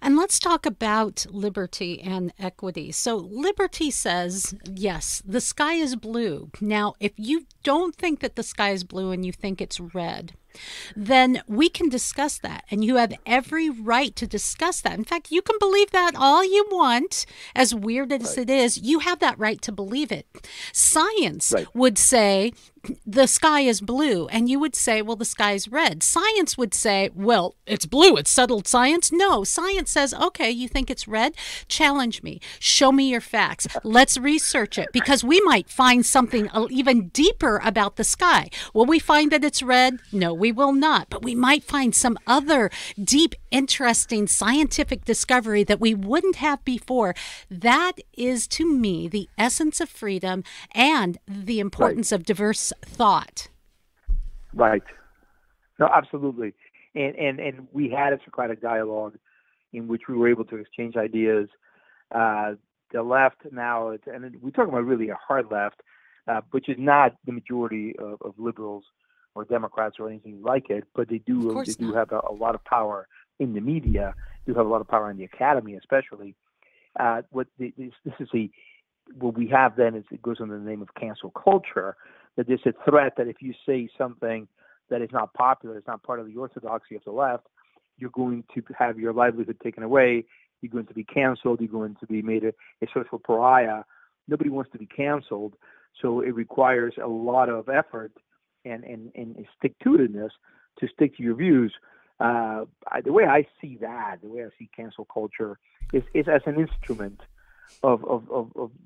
And let's talk about liberty and equity. So liberty says, yes, the sky is blue. Now, if you don't think that the sky is blue and you think it's red, then we can discuss that. And you have every right to discuss that. In fact, you can believe that all you want, as weird as it is. You have that right to believe it. Science would say the sky is blue, and you would say, well, the sky is red. Science would say, well, it's blue. It's settled science. No, science says, okay, you think it's red? Challenge me. Show me your facts. Let's research it, because we might find something even deeper about the sky. Will we find that it's red? No, we will not. But we might find some other deep, interesting scientific discovery that we wouldn't have before. That is, to me, the essence of freedom and the importance of diverse thought. Right. No, absolutely. And we had a Socratic dialogue in which we were able to exchange ideas. The left now, and we're talking about really a hard left, which is not the majority of liberals or Democrats or anything like it, but they do have a lot of power in the media. They do have a lot of power in the academy, especially. What we have then is, it goes under the name of cancel culture, that there's a threat that if you say something that is not popular, it's not part of the orthodoxy of the left, you're going to have your livelihood taken away, you're going to be canceled, you're going to be made a social pariah. Nobody wants to be canceled, so it requires a lot of effort and stick-to-itiveness to stick to your views. The way I see cancel culture is as an instrument of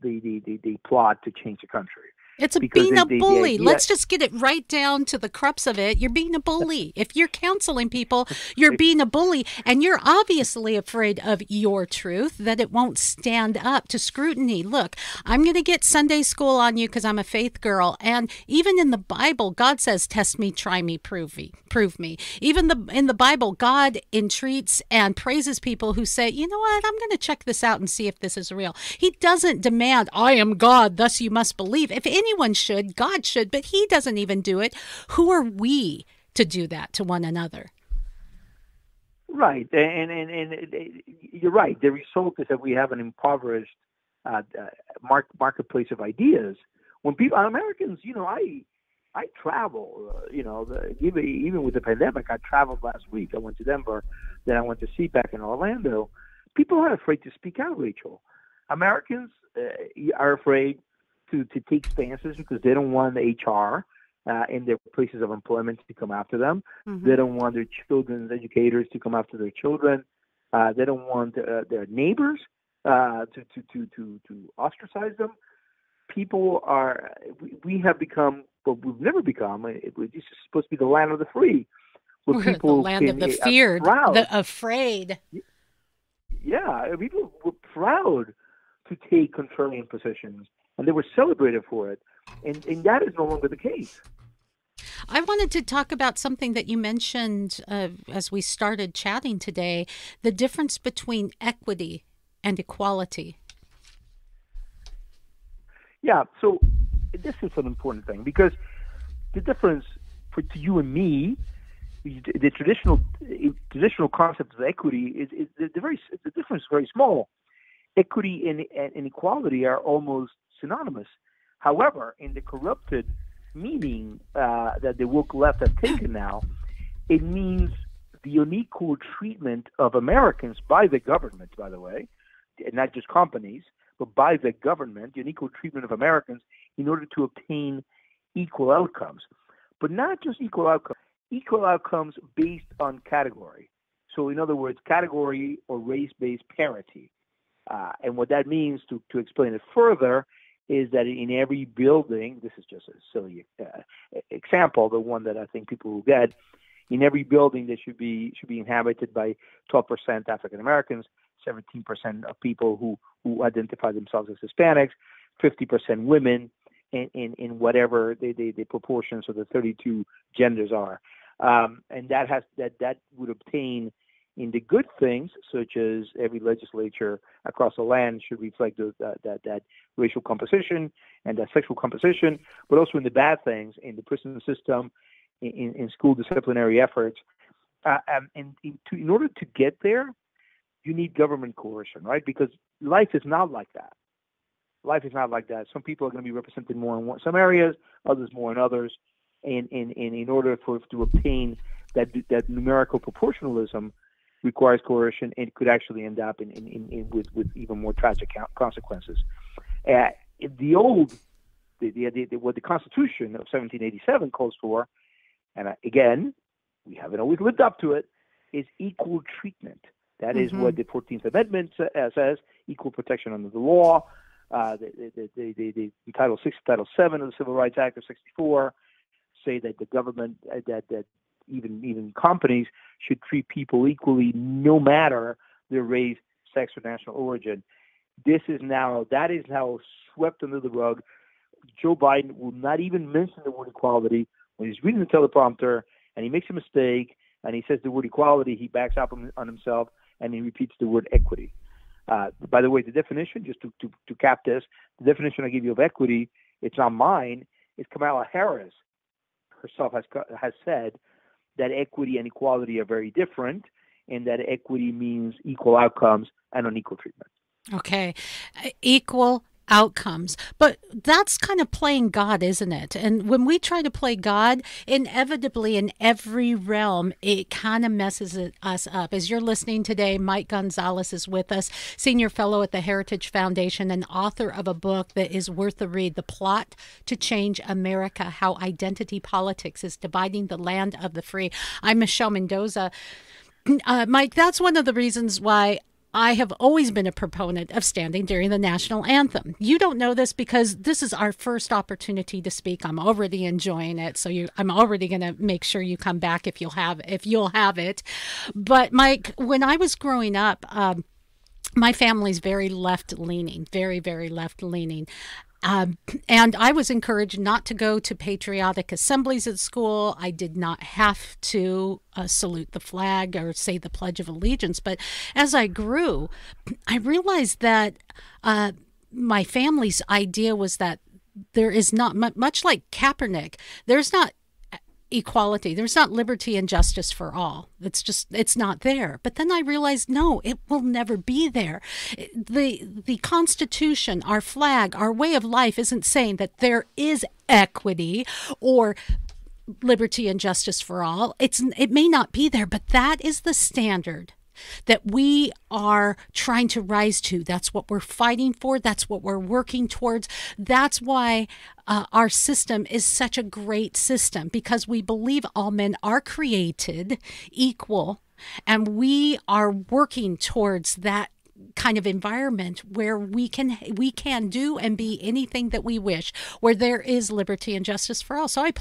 the plot to change the country. It's being a bully. Let's just get it right down to the crux of it. You're being a bully. If you're counseling people, you're being a bully. And you're obviously afraid of your truth, that it won't stand up to scrutiny. Look, I'm going to get Sunday school on you because I'm a faith girl. And even in the Bible, God says, test me, try me, prove me. Even in the Bible, God entreats and praises people who say, you know what, I'm going to check this out and see if this is real. He doesn't demand, I am God, thus you must believe. If anyone should, God should, but he doesn't even do it. Who are we to do that to one another? Right. And you're right. The result is that we have an impoverished marketplace of ideas. When Americans, I travel, even with the pandemic, I traveled last week. I went to Denver, then I went to CPAC in Orlando. People are afraid to speak out, Rachel. Americans are afraid to take stances because they don't want HR in their places of employment to come after them. Mm-hmm. They don't want their children's educators to come after their children. They don't want their neighbors to ostracize them. People are, we have become what we've never become. This is supposed to be the land of the free. Where people the land of the feared, the afraid. Yeah, people were proud to take contrarian positions, and they were celebrated for it. And that is no longer the case. I wanted to talk about something that you mentioned as we started chatting today, the difference between equity and equality. Yeah, so this is an important thing because the difference to you and me, the traditional concept of equity is the difference is very small. Equity and equality are almost synonymous. However, in the corrupted meaning that the woke left has taken now, it means the unequal treatment of Americans by the government, by the way, not just companies, but by the government, the unequal treatment of Americans in order to obtain equal outcomes. But not just equal outcomes based on category. So in other words, category or race-based parity. And what that means, to explain it further, is that in every building, this is just a silly example, the one that I think people will get, in every building that should be inhabited by 12% African Americans, 17% of people who identify themselves as Hispanics, 50% women, in whatever the proportions of the 32 genders are, and that would obtain in the good things, such as every legislature across the land should reflect that racial composition and that sexual composition, but also in the bad things, in the prison system, in school disciplinary efforts. In order to get there, you need government coercion, right? Because life is not like that. Life is not like that. Some people are going to be represented more in some areas, others more in others. And in order to obtain that numerical proportionalism requires coercion, and could actually end up with even more tragic consequences. What the Constitution of 1787 calls for, and again, we haven't always lived up to it, is equal treatment. That is what the 14th Amendment says: equal protection under the law. The Title 6, Title 7 of the Civil Rights Act of 64 say that the government, that even companies should treat people equally, no matter their race, sex, or national origin. That is now swept under the rug. Joe Biden will not even mention the word equality when he's reading the teleprompter, and he makes a mistake, and he says the word equality. He backs up on himself, and he repeats the word equity. By the way, the definition, just to cap this, the definition I give you of equity, it's not mine. It's Kamala Harris herself has said that equity and equality are very different, and that equity means equal outcomes and unequal treatment. Okay, equal outcomes. But that's kind of playing God, isn't it? And when we try to play God, inevitably in every realm, it kind of messes us up. As you're listening today, Mike Gonzalez is with us, Senior Fellow at the Heritage Foundation and author of a book that is worth a read, The Plot to Change America, How Identity Politics is Dividing the Land of the Free. I'm Michelle Mendoza. Mike, that's one of the reasons why I have always been a proponent of standing during the national anthem. You don't know this because this is our first opportunity to speak. I'm already enjoying it, so I'm already going to make sure you come back if you'll have it. But Mike, when I was growing up, my family's very left-leaning, very, very left-leaning. And I was encouraged not to go to patriotic assemblies at school. I did not have to salute the flag or say the Pledge of Allegiance. But as I grew, I realized that my family's idea was that there is not, much like Kaepernick, there's not equality. There's not liberty and justice for all. It's not there. But then I realized, no, it will never be there. The Constitution, our flag, our way of life isn't saying that there is equity or liberty and justice for all. It may not be there, but that is the standard that we are trying to rise to. That's what we're fighting for. That's what we're working towards. That's why our system is such a great system, because we believe all men are created equal, and we are working towards that kind of environment where we can do and be anything that we wish, where there is liberty and justice for all. So I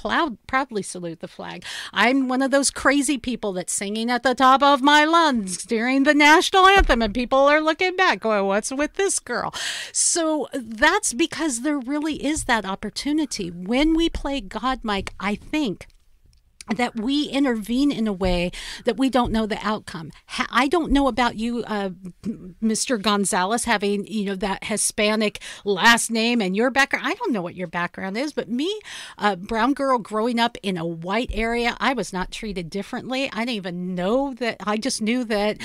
proudly salute the flag. I'm one of those crazy people that's singing at the top of my lungs during the national anthem, and people are looking back going, what's with this girl? So that's because there really is that opportunity. When we play God, Mike, I think that we intervene in a way that we don't know the outcome. I don't know about you, Mr. Gonzalez, having, that Hispanic last name and your background. I don't know what your background is, but me, a brown girl growing up in a white area, I was not treated differently. I didn't even know that. I just knew that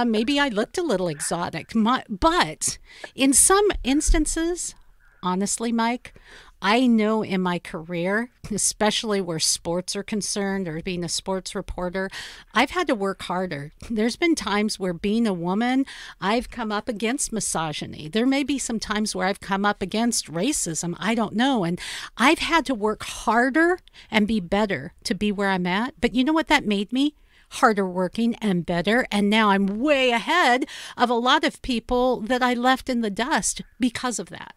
maybe I looked a little exotic. But in some instances, honestly, Mike, I know in my career, especially where sports are concerned or being a sports reporter, I've had to work harder. There's been times where being a woman, I've come up against misogyny. There may be some times where I've come up against racism. I don't know. And I've had to work harder and be better to be where I'm at. But you know what that made me? Harder working and better. And now I'm way ahead of a lot of people that I left in the dust because of that.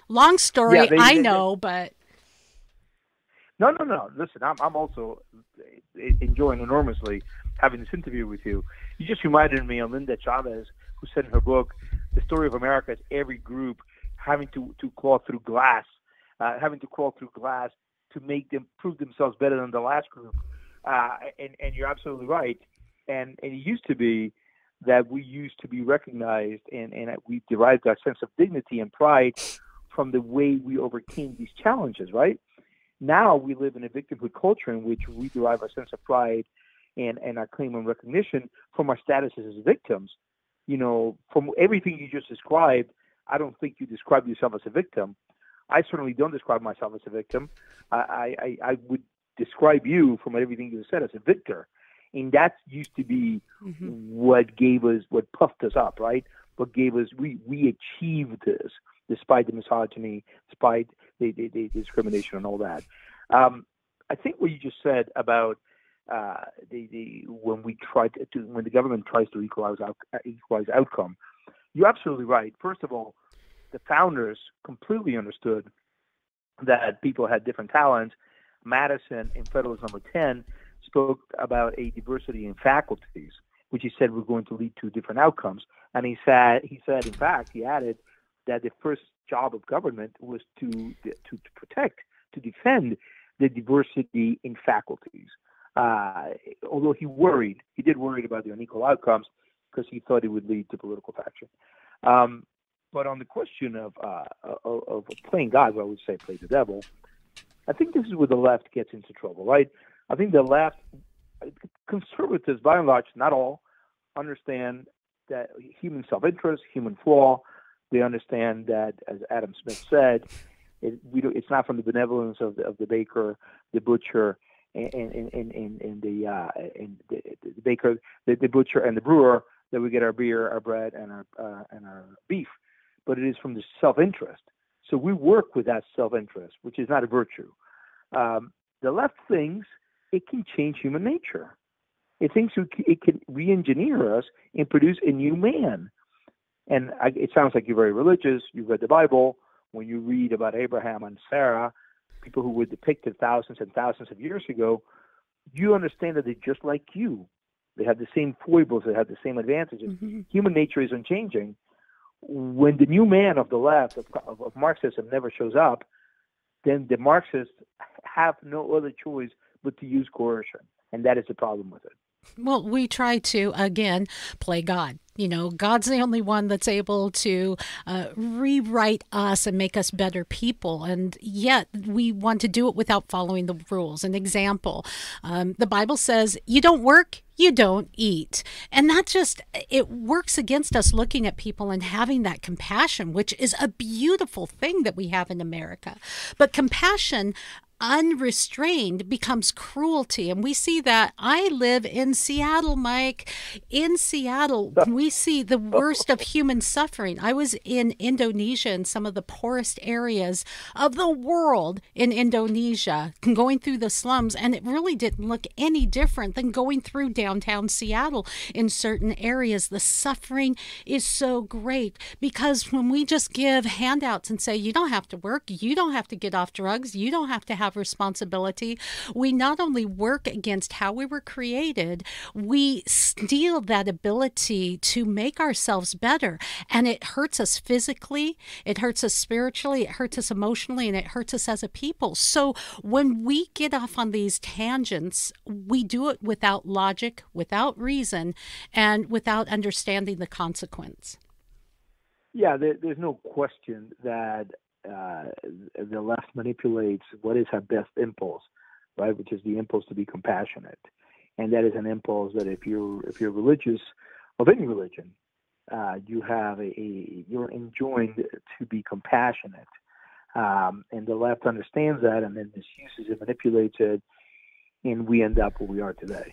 Long story, I know, but... No. Listen, I'm also enjoying enormously having this interview with you. You just reminded me of Linda Chavez, who said in her book, "The story of America is every group having to crawl through glass to make them prove themselves better than the last group." And you're absolutely right. And it used to be that we used to be recognized and we derived our sense of dignity and pride from the way we overcame these challenges, right? Now we live in a victimhood culture in which we derive our sense of pride and our claim and recognition from our status as victims. You know, from everything you just described, I don't think you describe yourself as a victim. I certainly don't describe myself as a victim. I would describe you, from everything you said, as a victor. And that used to be what puffed us up, right? What gave us, we achieved this despite the misogyny, despite the discrimination and all that. I think what you just said about when the government tries to equalize outcome, you're absolutely right. First of all, the founders completely understood that people had different talents. Madison, in Federalist Number 10, spoke about a diversity in faculties, which he said were going to lead to different outcomes. And he said, in fact, he added that the first job of government was to protect, to defend the diversity in faculties. Although he did worry about the unequal outcomes because he thought it would lead to political faction. But on the question of playing God, well, I would say play the devil, I think this is where the left gets into trouble, right? I think the left, conservatives, by and large, not all, understand that human self-interest, human flaw. They understand that, as Adam Smith said, it's not from the benevolence of the baker, the butcher, and the baker, the butcher, and the brewer that we get our beer, our bread, and our beef, but it is from the self-interest. So we work with that self-interest, which is not a virtue. The left thinks it can change human nature. It thinks it can re-engineer us and produce a new man. And it sounds like you're very religious. You've read the Bible. When you read about Abraham and Sarah, people who were depicted thousands and thousands of years ago, you understand that they're just like you. They have the same foibles. They have the same advantages. Human nature is unchanging. When the new man of the left, of Marxism, never shows up, then the Marxists have no other choice but to use coercion. And that is the problem with it. Well, we try to, again, play God. You know, God's the only one that's able to rewrite us and make us better people. And yet we want to do it without following the rules. An example, the Bible says, you don't work, you don't eat. And that just, it works against us looking at people and having that compassion, which is a beautiful thing that we have in America. But compassion unrestrained becomes cruelty. And we see that. I live in Seattle, Mike. In Seattle, we see the worst of human suffering. I was in Indonesia, in some of the poorest areas of the world in Indonesia, going through the slums, and it really didn't look any different than going through downtown Seattle in certain areas. The suffering is so great because when we just give handouts and say, you don't have to work, you don't have to get off drugs, you don't have to have responsibility, we not only work against how we were created, we steal that ability to make ourselves better. And it hurts us physically, it hurts us spiritually, it hurts us emotionally, and it hurts us as a people. So when we get off on these tangents, we do it without logic, without reason, and without understanding the consequence. Yeah, there's no question that the left manipulates what is our best impulse, right? Which is the impulse to be compassionate, and that is an impulse that if you're religious, of any religion, you're enjoined to be compassionate, and the left understands that, and then misuses it, manipulates it, and we end up where we are today.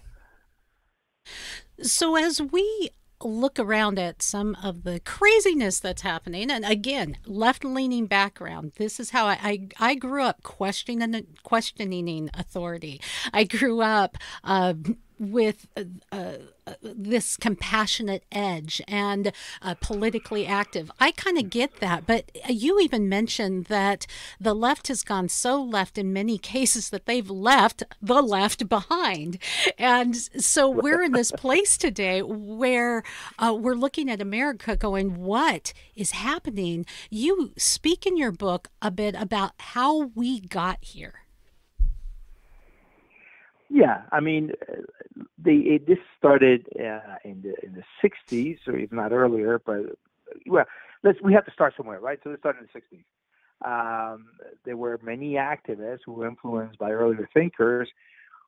So as we look around at some of the craziness that's happening, and again, left-leaning background, this is how I grew up questioning authority. I grew up with this compassionate edge and politically active. I kind of get that, but you even mentioned that the left has gone so left in many cases that they've left the left behind. And so we're in this place today where we're looking at America going, what is happening? You speak in your book a bit about how we got here. Yeah, I mean, this started in the 60s, or if not earlier. But well, we have to start somewhere, right? So let's start in the 60s. There were many activists who were influenced by earlier thinkers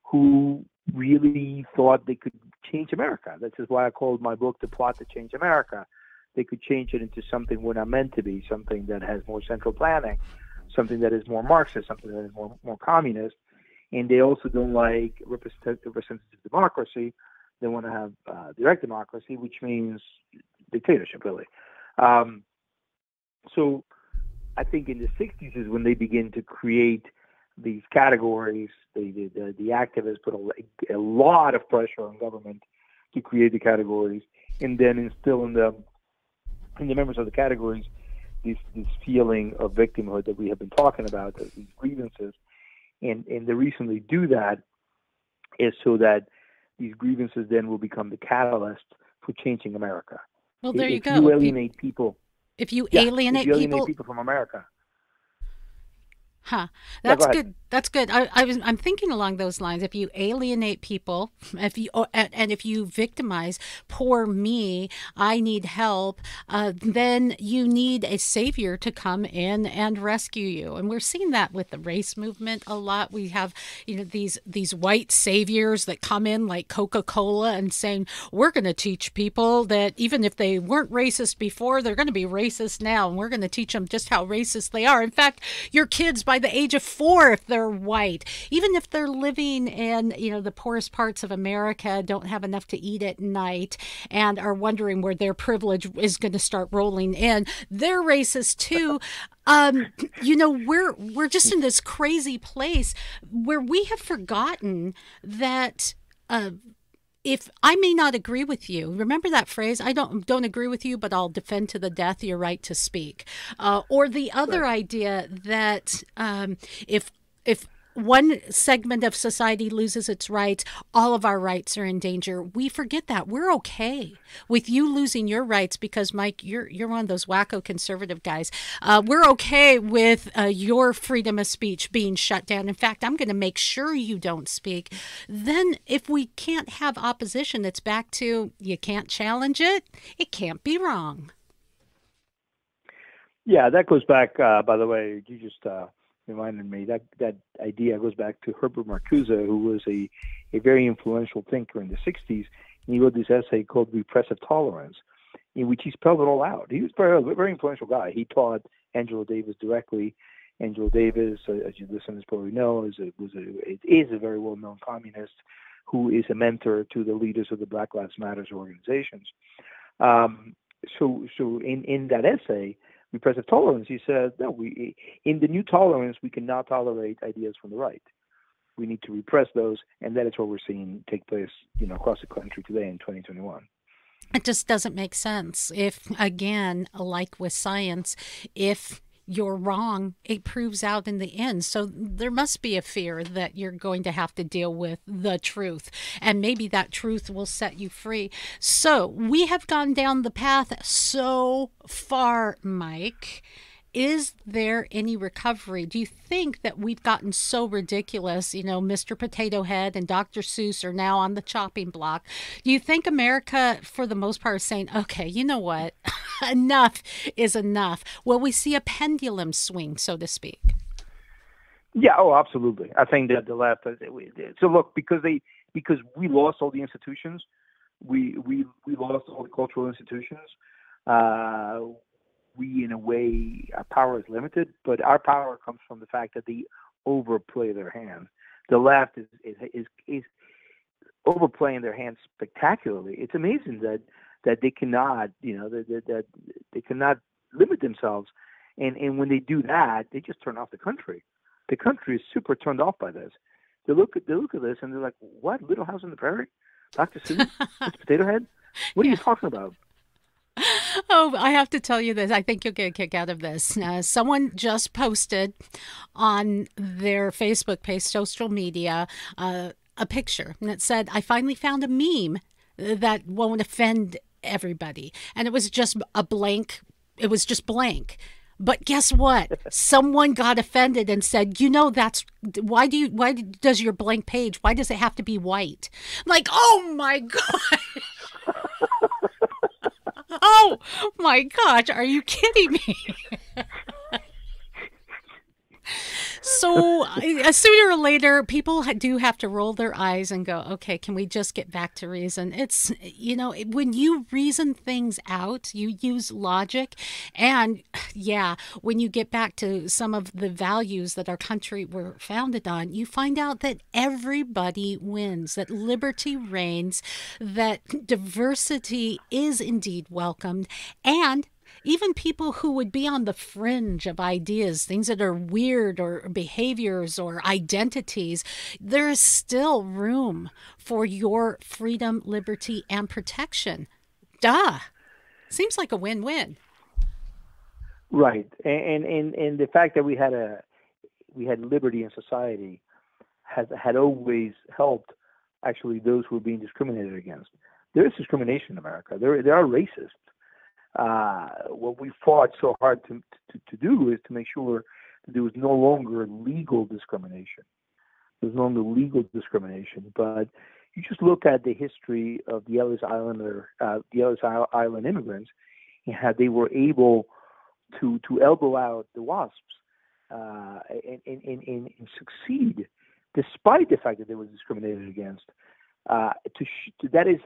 who really thought they could change America. This is why I called my book "The Plot to Change America." They could change it into something we're not meant to be, something that has more central planning, something that is more Marxist, something that is more communist. And they also don't like representative democracy. They want to have direct democracy, which means dictatorship, really. So I think in the 60s is when they begin to create these categories. The activists put a lot of pressure on government to create the categories, and then instill in the members of the categories this feeling of victimhood that we have been talking about, these grievances. And the reason they do that is so that these grievances then will become the catalyst for changing America. Well, there you go. If you alienate people. If you alienate people from America. Huh. That's good. That's good. I'm thinking along those lines. If you alienate people, if you victimize, poor me, I need help, then you need a savior to come in and rescue you. And we're seeing that with the race movement a lot. We have, these white saviors that come in like Coca-Cola and saying, we're going to teach people that even if they weren't racist before, they're going to be racist now. And we're going to teach them just how racist they are. In fact, your kids by the age of 4, if they're white, even if they're living in the poorest parts of America, don't have enough to eat at night and are wondering where their privilege is going to start rolling in, they're racist too. We're just in this crazy place where we have forgotten that if I may not agree with you, remember that phrase, I don't agree with you, but I'll defend to the death your right to speak. Or the other idea that if one segment of society loses its rights, all of our rights are in danger. We forget that. We're okay with you losing your rights because, Mike, you're one of those wacko conservative guys. We're okay with your freedom of speech being shut down. In fact, I'm going to make sure you don't speak. Then if we can't have opposition, it's back to you can't challenge it. It can't be wrong. Yeah, that goes back, by the way, you just reminded me that idea goes back to Herbert Marcuse, who was a very influential thinker in the 60s. And he wrote this essay called Repressive Tolerance, in which he spelled it all out. He was a very influential guy. He taught Angela Davis directly. Angela Davis, as your listeners probably know, is a very well-known communist who is a mentor to the leaders of the Black Lives Matter organizations. So in that essay, Repressive Tolerance, he said, no, in the new tolerance, we can now tolerate ideas from the right. We need to repress those, and that is what we're seeing take place, across the country today in 2021. It just doesn't make sense. If, again, like with science, if you're wrong, it proves out in the end. So there must be a fear that you're going to have to deal with the truth, and maybe that truth will set you free. So we have gone down the path so far, Mike. Is there any recovery? Do you think that we've gotten so ridiculous, Mr. Potato Head and Dr. Seuss are now on the chopping block? Do you think America, for the most part, is saying, okay, you know what, enough is enough? Will we see a pendulum swing, so to speak? Yeah, absolutely. I think that the left, so look, because we lost all the institutions, we lost all the cultural institutions, we, in a way, our power is limited, but our power comes from the fact that they overplay their hand. The left is overplaying their hand spectacularly. It's amazing that they cannot, that they cannot limit themselves, and when they do that, they just turn off the country. The country is super turned off by this. They look at this and they're like, "What? Little House on the Prairie? Dr. Seuss? Mr. Potato Head? What are you talking about? Oh, I have to tell you this. I think you'll get a kick out of this. Someone just posted on their Facebook page, social media, a picture, and it said, "I finally found a meme that won't offend everybody." And it was just a blank. It was just blank. But guess what? Someone got offended and said, that's why does your blank page, why does it have to be white? I'm like, oh my God. Oh my gosh, are you kidding me? So sooner or later, people do have to roll their eyes and go, okay, can we just get back to reason? It's, when you reason things out, you use logic. And when you get back to some of the values that our country were founded on, you find out that everybody wins, that liberty reigns, that diversity is indeed welcomed, and even people who would be on the fringe of ideas, things that are weird or behaviors or identities, there is still room for your freedom, liberty, and protection. Duh. Seems like a win-win. Right. And the fact that we had liberty in society had always helped actually those who were being discriminated against. There is discrimination in America. There are racists. What we fought so hard to do is to make sure that there was no longer legal discrimination. There's no longer legal discrimination, but you just look at the history of the Ellis Island immigrants and how they were able to elbow out the WASPs and succeed despite the fact that they were discriminated against. That is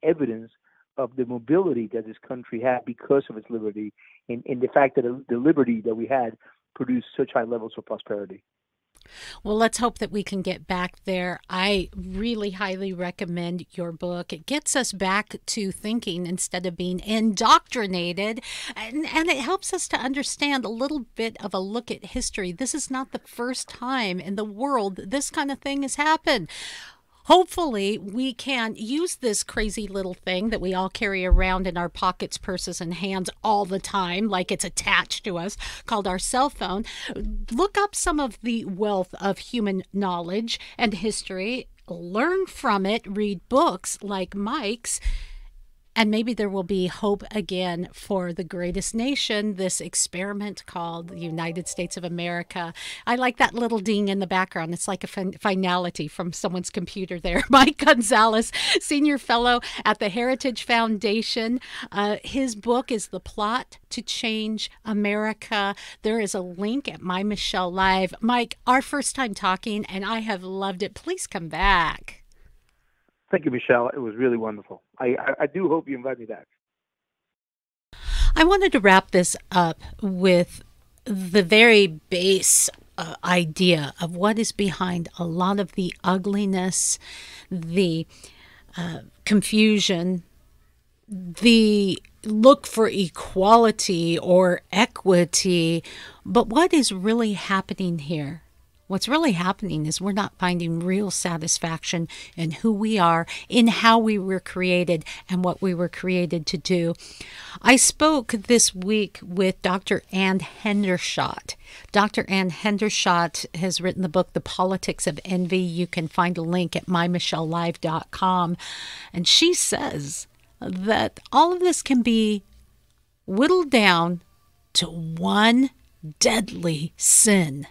evidence of the mobility that this country had because of its liberty, and the fact that the liberty that we had produced such high levels of prosperity. Well, let's hope that we can get back there. I really highly recommend your book. It gets us back to thinking instead of being indoctrinated, and it helps us to understand a little bit of a look at history. This is not the first time in the world this kind of thing has happened. Hopefully, we can use this crazy little thing that we all carry around in our pockets, purses, and hands all the time, like it's attached to us, called our cell phone. Look up some of the wealth of human knowledge and history, learn from it, read books like Mike's, and maybe there will be hope again for the greatest nation, this experiment called the United States of America. I like that little ding in the background. It's like a finality from someone's computer there. Mike Gonzalez, Senior Fellow at the Heritage Foundation. His book is The Plot to Change America. There is a link at MyMichelleLive. Mike, our first time talking, and I have loved it. Please come back. Thank you, Michelle. It was really wonderful. I do hope you invite me back. I wanted to wrap this up with the very base idea of what is behind a lot of the ugliness, the confusion, the look for equality or equity. But what is really happening here? What's really happening is we're not finding real satisfaction in who we are, in how we were created, and what we were created to do. I spoke this week with Dr. Ann Hendershott. Dr. Ann Hendershott has written the book, The Politics of Envy. You can find a link at MyMichelleLive.com. And she says that all of this can be whittled down to one deadly sin.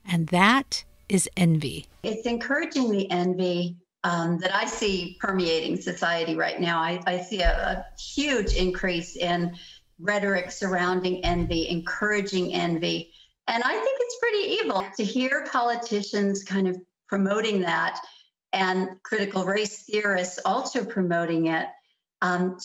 And that is envy. It's encouraging the envy that I see permeating society right now. I see a huge increase in rhetoric surrounding envy, encouraging envy. And I think it's pretty evil to hear politicians kind of promoting that, and critical race theorists also promoting it,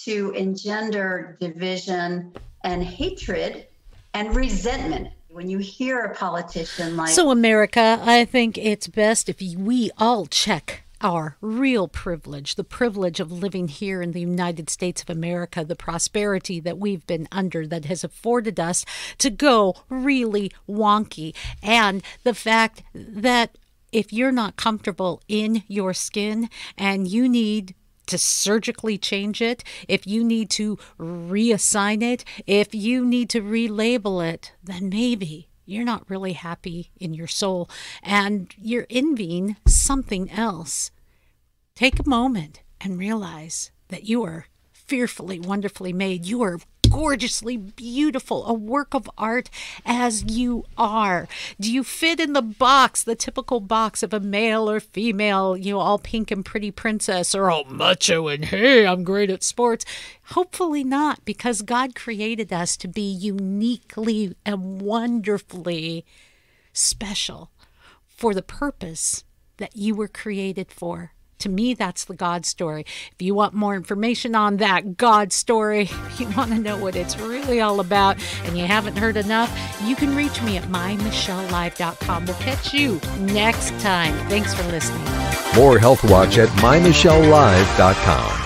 to engender division and hatred and resentment. When you hear a politician like... So, America, I think it's best if we all check our real privilege, the privilege of living here in the United States of America, the prosperity that we've been under that has afforded us to go really wonky, and the fact that if you're not comfortable in your skin and you need to surgically change it, if you need to reassign it, if you need to relabel it, then maybe you're not really happy in your soul and you're envying something else. Take a moment and realize that you are fearfully, wonderfully made. You are gorgeously beautiful, a work of art as you are. Do you fit in the box, the typical box of a male or female, all pink and pretty princess, or all macho and hey, I'm great at sports? Hopefully not, because God created us to be uniquely and wonderfully special for the purpose that you were created for. To me, that's the God story. If you want more information on that God story, if you want to know what it's really all about, and you haven't heard enough, you can reach me at MyMichelleLive.com. We'll catch you next time. Thanks for listening. More Health Watch at MyMichelleLive.com.